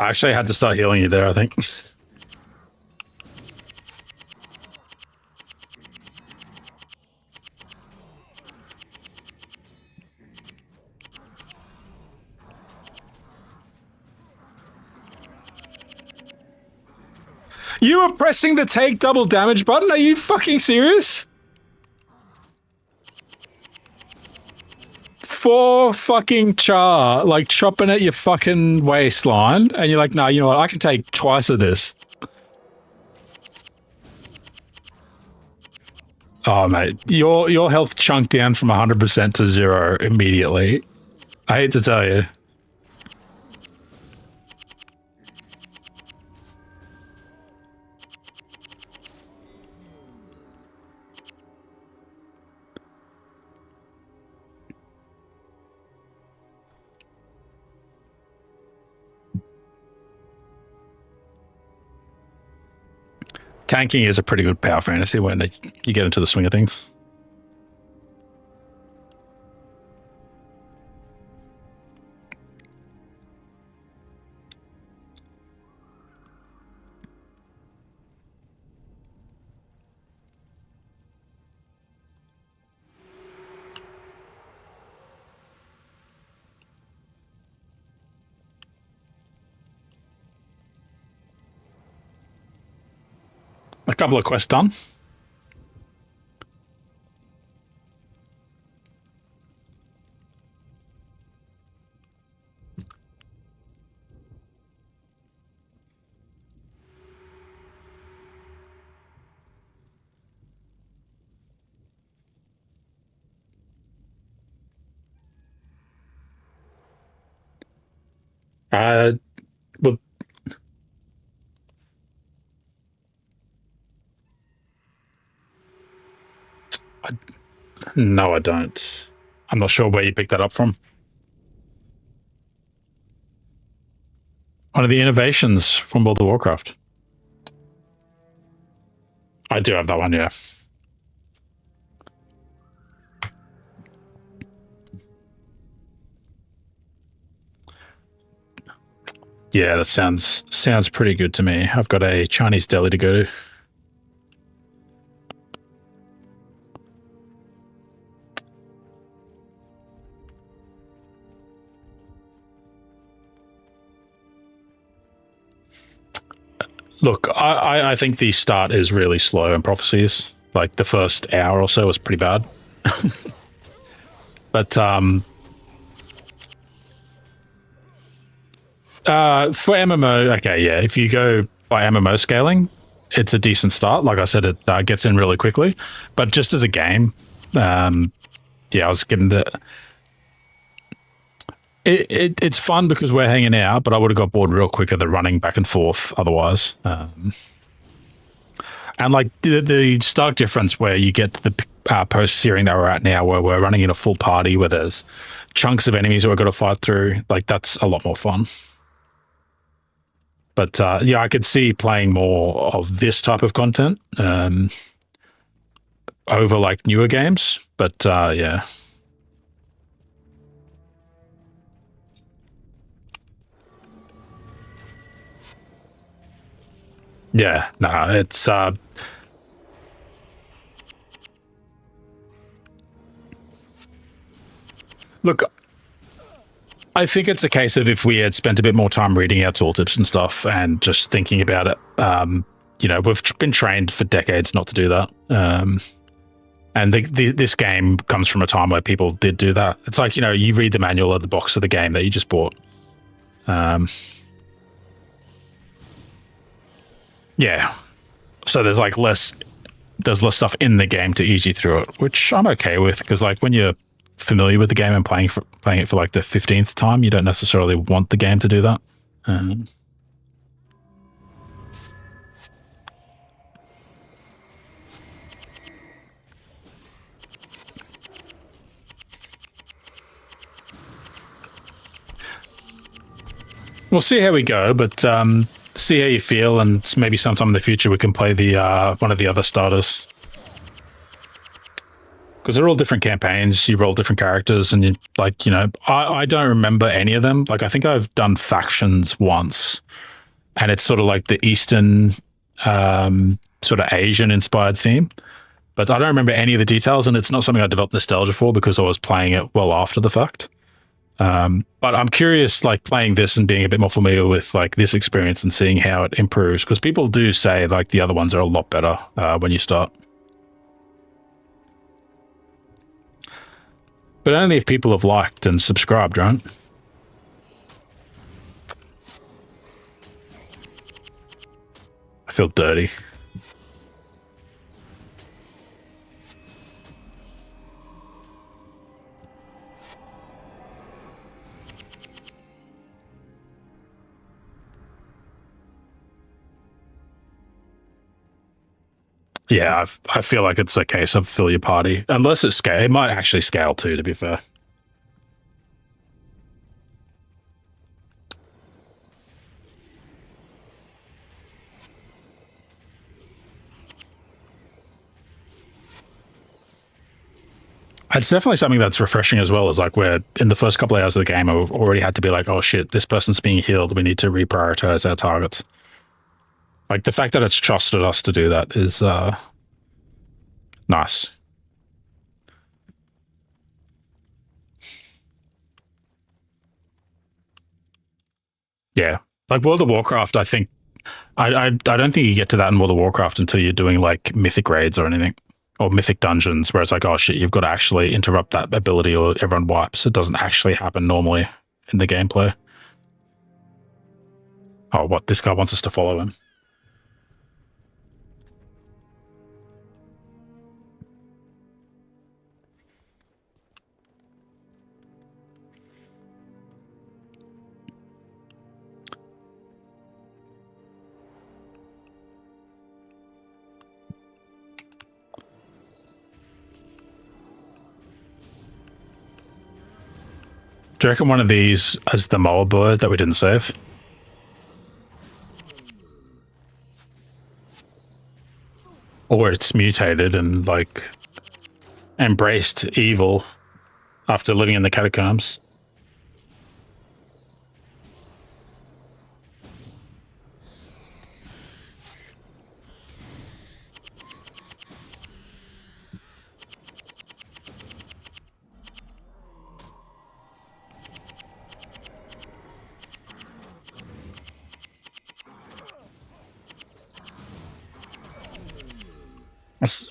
I actually had to start healing you there, I think. You were pressing the take double damage button? Are you fucking serious? 4 fucking char, like chopping at your fucking waistline, and you're like, nah, you know what, I can take twice of this. Oh, mate, your health chunked down from 100% to 0 immediately. I hate to tell you. Tanking is a pretty good power fantasy when you get into the swing of things. A couple of quests done. Well, no, I don't. I'm not sure where you picked that up from. One of the innovations from World of Warcraft. I do have that one, yeah. Yeah, that sounds pretty good to me. I've got a Chinese deli to go to. Look, I think the start is really slow in Prophecies. Like the first hour or so was pretty bad. But for MMO, okay, yeah, if you go by MMO scaling, it's a decent start. Like I said, it gets in really quickly. But just as a game, yeah, I was getting the... It's fun because we're hanging out, but I would have got bored real quick of the running back and forth otherwise. And like the stark difference where you get the post-searing that we're at now, where we're running in a full party where there's chunks of enemies that we've got to fight through, like that's a lot more fun. But yeah, I could see playing more of this type of content over like newer games. But yeah. Yeah, no, it's look, I think it's a case of if we had spent a bit more time reading our tooltips and stuff and just thinking about it, you know, we've been trained for decades not to do that. And this game comes from a time where people did do that. It's like, you know, you read the manual of the box of the game that you just bought. Yeah. So there's like less stuff in the game to ease you through it, which I'm okay with, because like when you're familiar with the game and playing it for like the 15th time, you don't necessarily want the game to do that. We'll see how we go, but see how you feel, and maybe sometime in the future we can play the one of the other starters. Because they're all different campaigns, you roll different characters, and you like, you know, I don't remember any of them. Like I think I've done factions once, and it's sort of like the Eastern, sort of Asian inspired theme. But I don't remember any of the details, and it's not something I developed nostalgia for because I was playing it well after the fact. But I'm curious, like playing this and being a bit more familiar with like this experience and seeing how it improves, because people do say like the other ones are a lot better when you start. But only if people have liked and subscribed, right? I feel dirty. Yeah, I feel like it's a case of fill your party. Unless it's scale. It might actually scale too, to be fair. It's definitely something that's refreshing as well, as like where in the first couple of hours of the game, I've already had to be like, oh shit, this person's being healed. We need to reprioritize our targets. Like the fact that it's trusted us to do that is nice. Yeah. Like World of Warcraft, I think I don't think you get to that in World of Warcraft until you're doing like mythic raids or anything. Or mythic dungeons, where it's like, oh shit, you've got to actually interrupt that ability or everyone wipes. It doesn't actually happen normally in the gameplay. Oh, what? This guy wants us to follow him. Do you reckon one of these is the mower bird that we didn't save? Or it's mutated and like embraced evil after living in the catacombs? That's,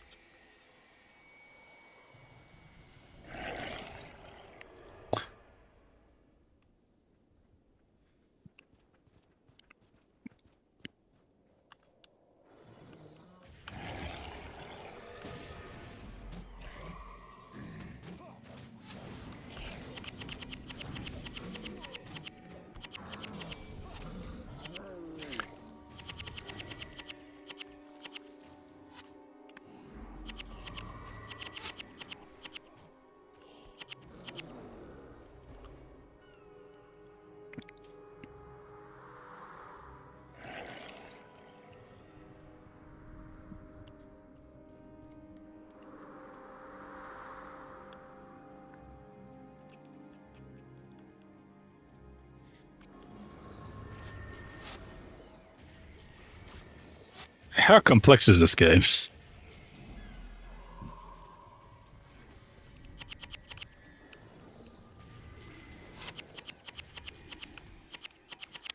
How complex is this game?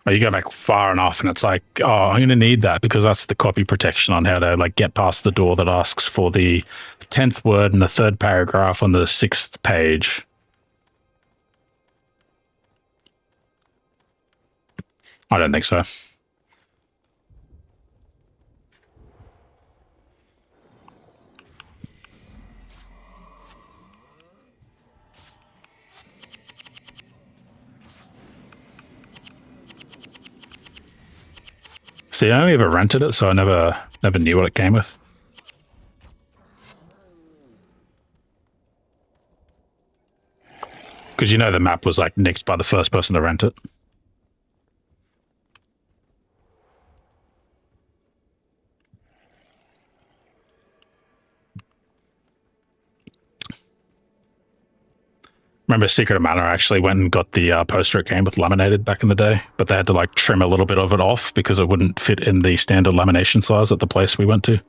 Oh, you go back far enough and it's like, oh, I'm going to need that because that's the copy protection on how to like get past the door that asks for the 10th word in the 3rd paragraph on the 6th page. I don't think so. See, I only ever rented it, so I never knew what it came with. Because you know the map was like nicked by the first person to rent it. Remember Secret of Mana actually went and got the poster it came with laminated back in the day, but they had to like trim a little bit of it off because it wouldn't fit in the standard lamination size at the place we went to.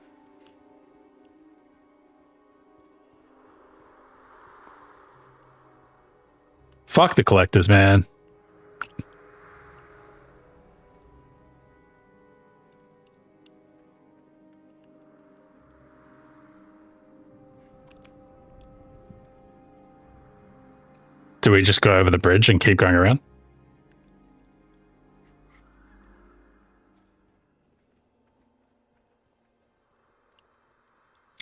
Fuck the collectors, man. Do we just go over the bridge and keep going around?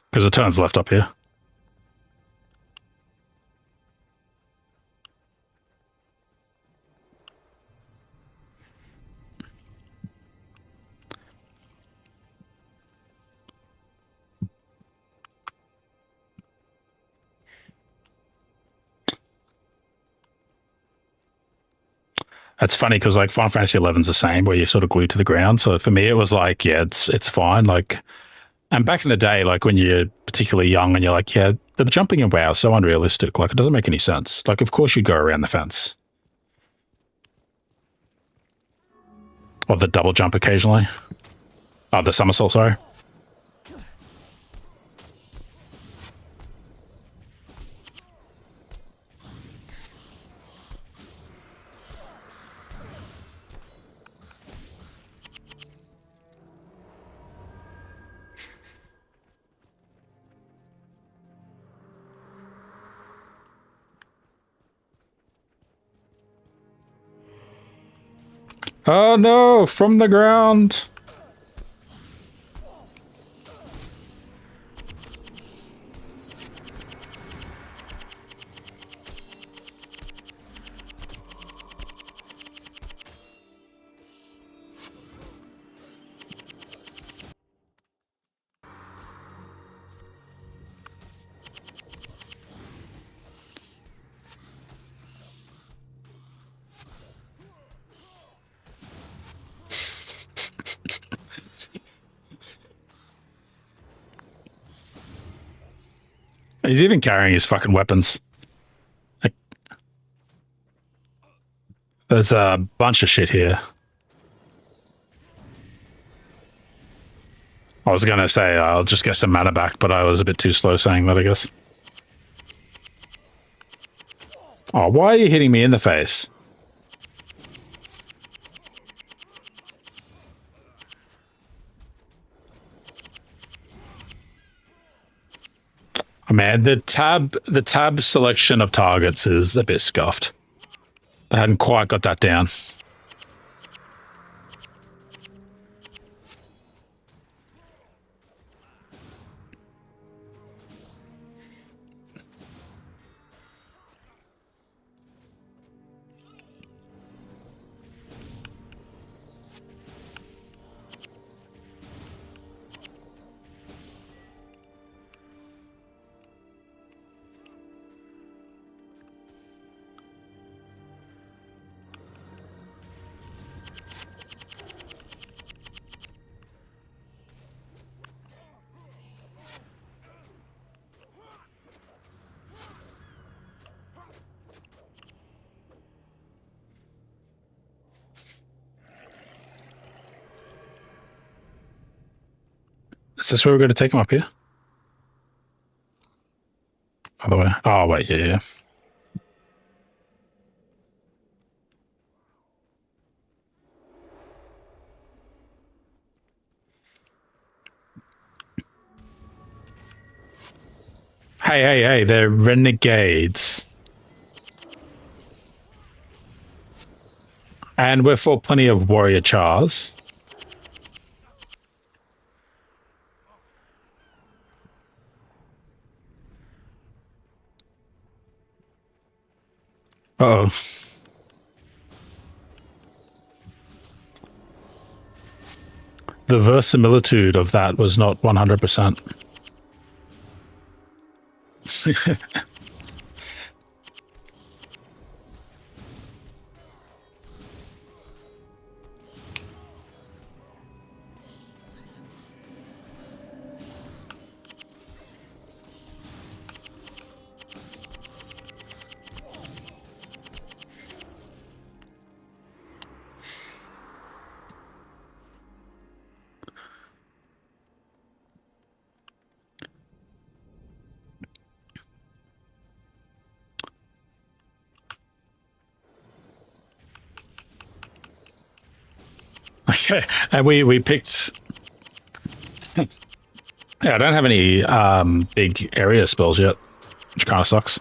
Because it turns left up here. That's funny because like Final Fantasy XI's the same, where you're sort of glued to the ground. So for me, it was like, yeah, it's fine. Like, and back in the day, like when you're particularly young and you're like, yeah, the jumping in WoW is so unrealistic. Like, it doesn't make any sense. Like, of course you go around the fence. Or the double jump occasionally. Oh, the somersault, sorry. Oh no, from the ground. He's even carrying his fucking weapons. Like, there's a bunch of shit here. I was going to say I'll just get some mana back, but I was a bit too slow saying that, I guess. Oh, why are you hitting me in the face? Oh, man, the tab selection of targets is a bit scuffed. I hadn't quite got that down. this where we're going to take him up here? Other way. Oh, wait, yeah. Hey, they're renegades. And we're for plenty of warrior chars. Uh-oh. The verisimilitude of that was not 100%. Okay, and we picked... Yeah, I don't have any big area spells yet, which kind of sucks.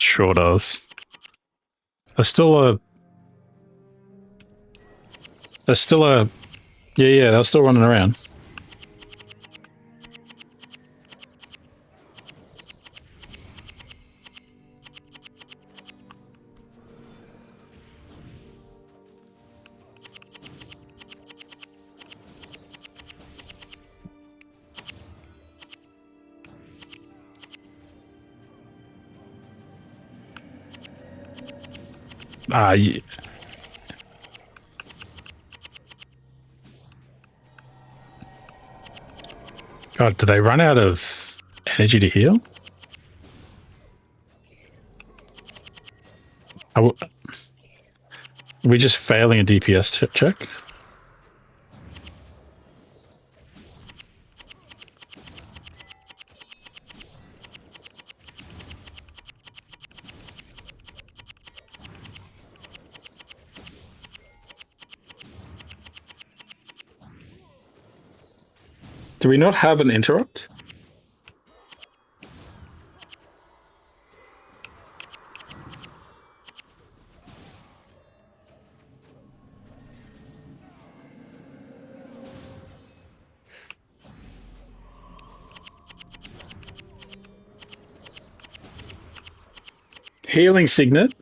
Sure does. There's still a... Yeah, they're still running around. Yeah. God, do they run out of energy to heal? Are we just failing a DPS check? Do we not have an interrupt? Healing Signet.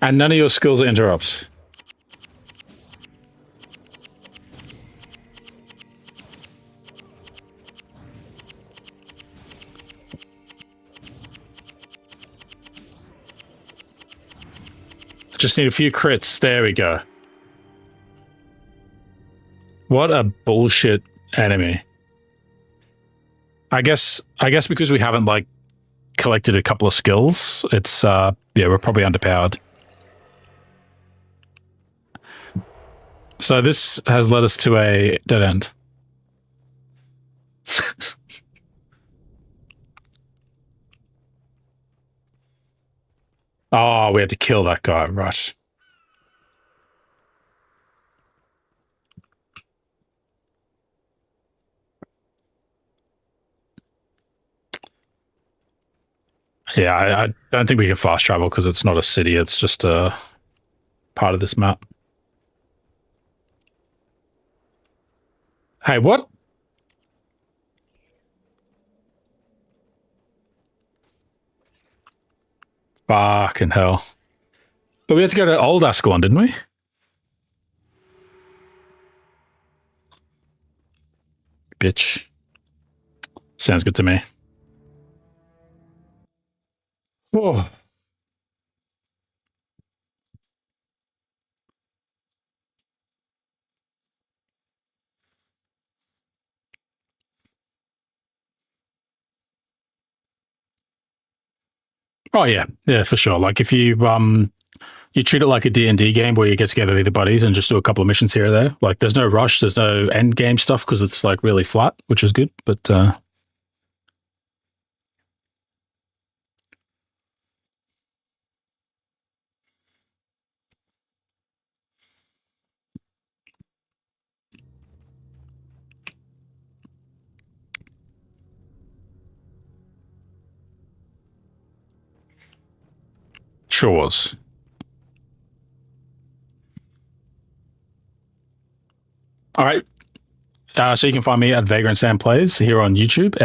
And none of your skills are interrupts. Just need a few crits. There we go. What a bullshit enemy. I guess because we haven't like collected a couple of skills, it's yeah, we're probably underpowered. So this has led us to a dead end. Oh, we had to kill that guy, right. Yeah, I don't think we can fast travel because it's not a city, it's just a part of this map. Hey, what? Fucking hell. But we had to go to Old Ascalon, didn't we? Bitch. Sounds good to me. Oh. Oh yeah, yeah, for sure. Like if you treat it like a D&D game where you get together with your buddies and just do a couple of missions here or there. Like there's no rush, there's no end game stuff because it's like really flat, which is good. But chores. All right. So you can find me at Vagrant Sam Plays here on YouTube.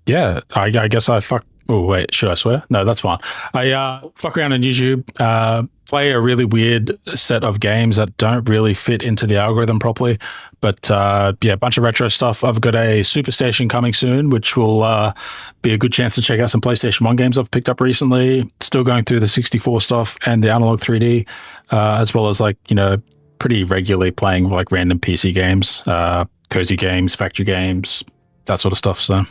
Yeah, I guess I fuck. Oh wait, should I swear? No, that's fine. I fuck around on YouTube. Play a really weird set of games that don't really fit into the algorithm properly. But yeah, a bunch of retro stuff. I've got a Superstation coming soon, which will be a good chance to check out some PlayStation 1 games I've picked up recently. Still going through the 64 stuff and the analog 3D, as well as like, pretty regularly playing like random PC games, cozy games, factory games, that sort of stuff. So,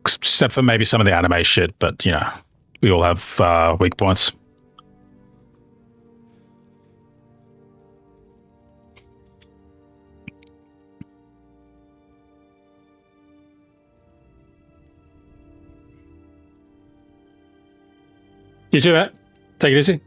except for maybe some of the anime shit, but we all have weak points. You too, mate. Take it easy.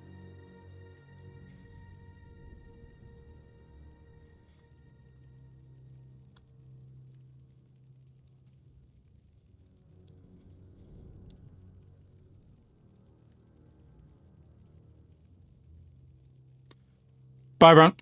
Bye, everyone.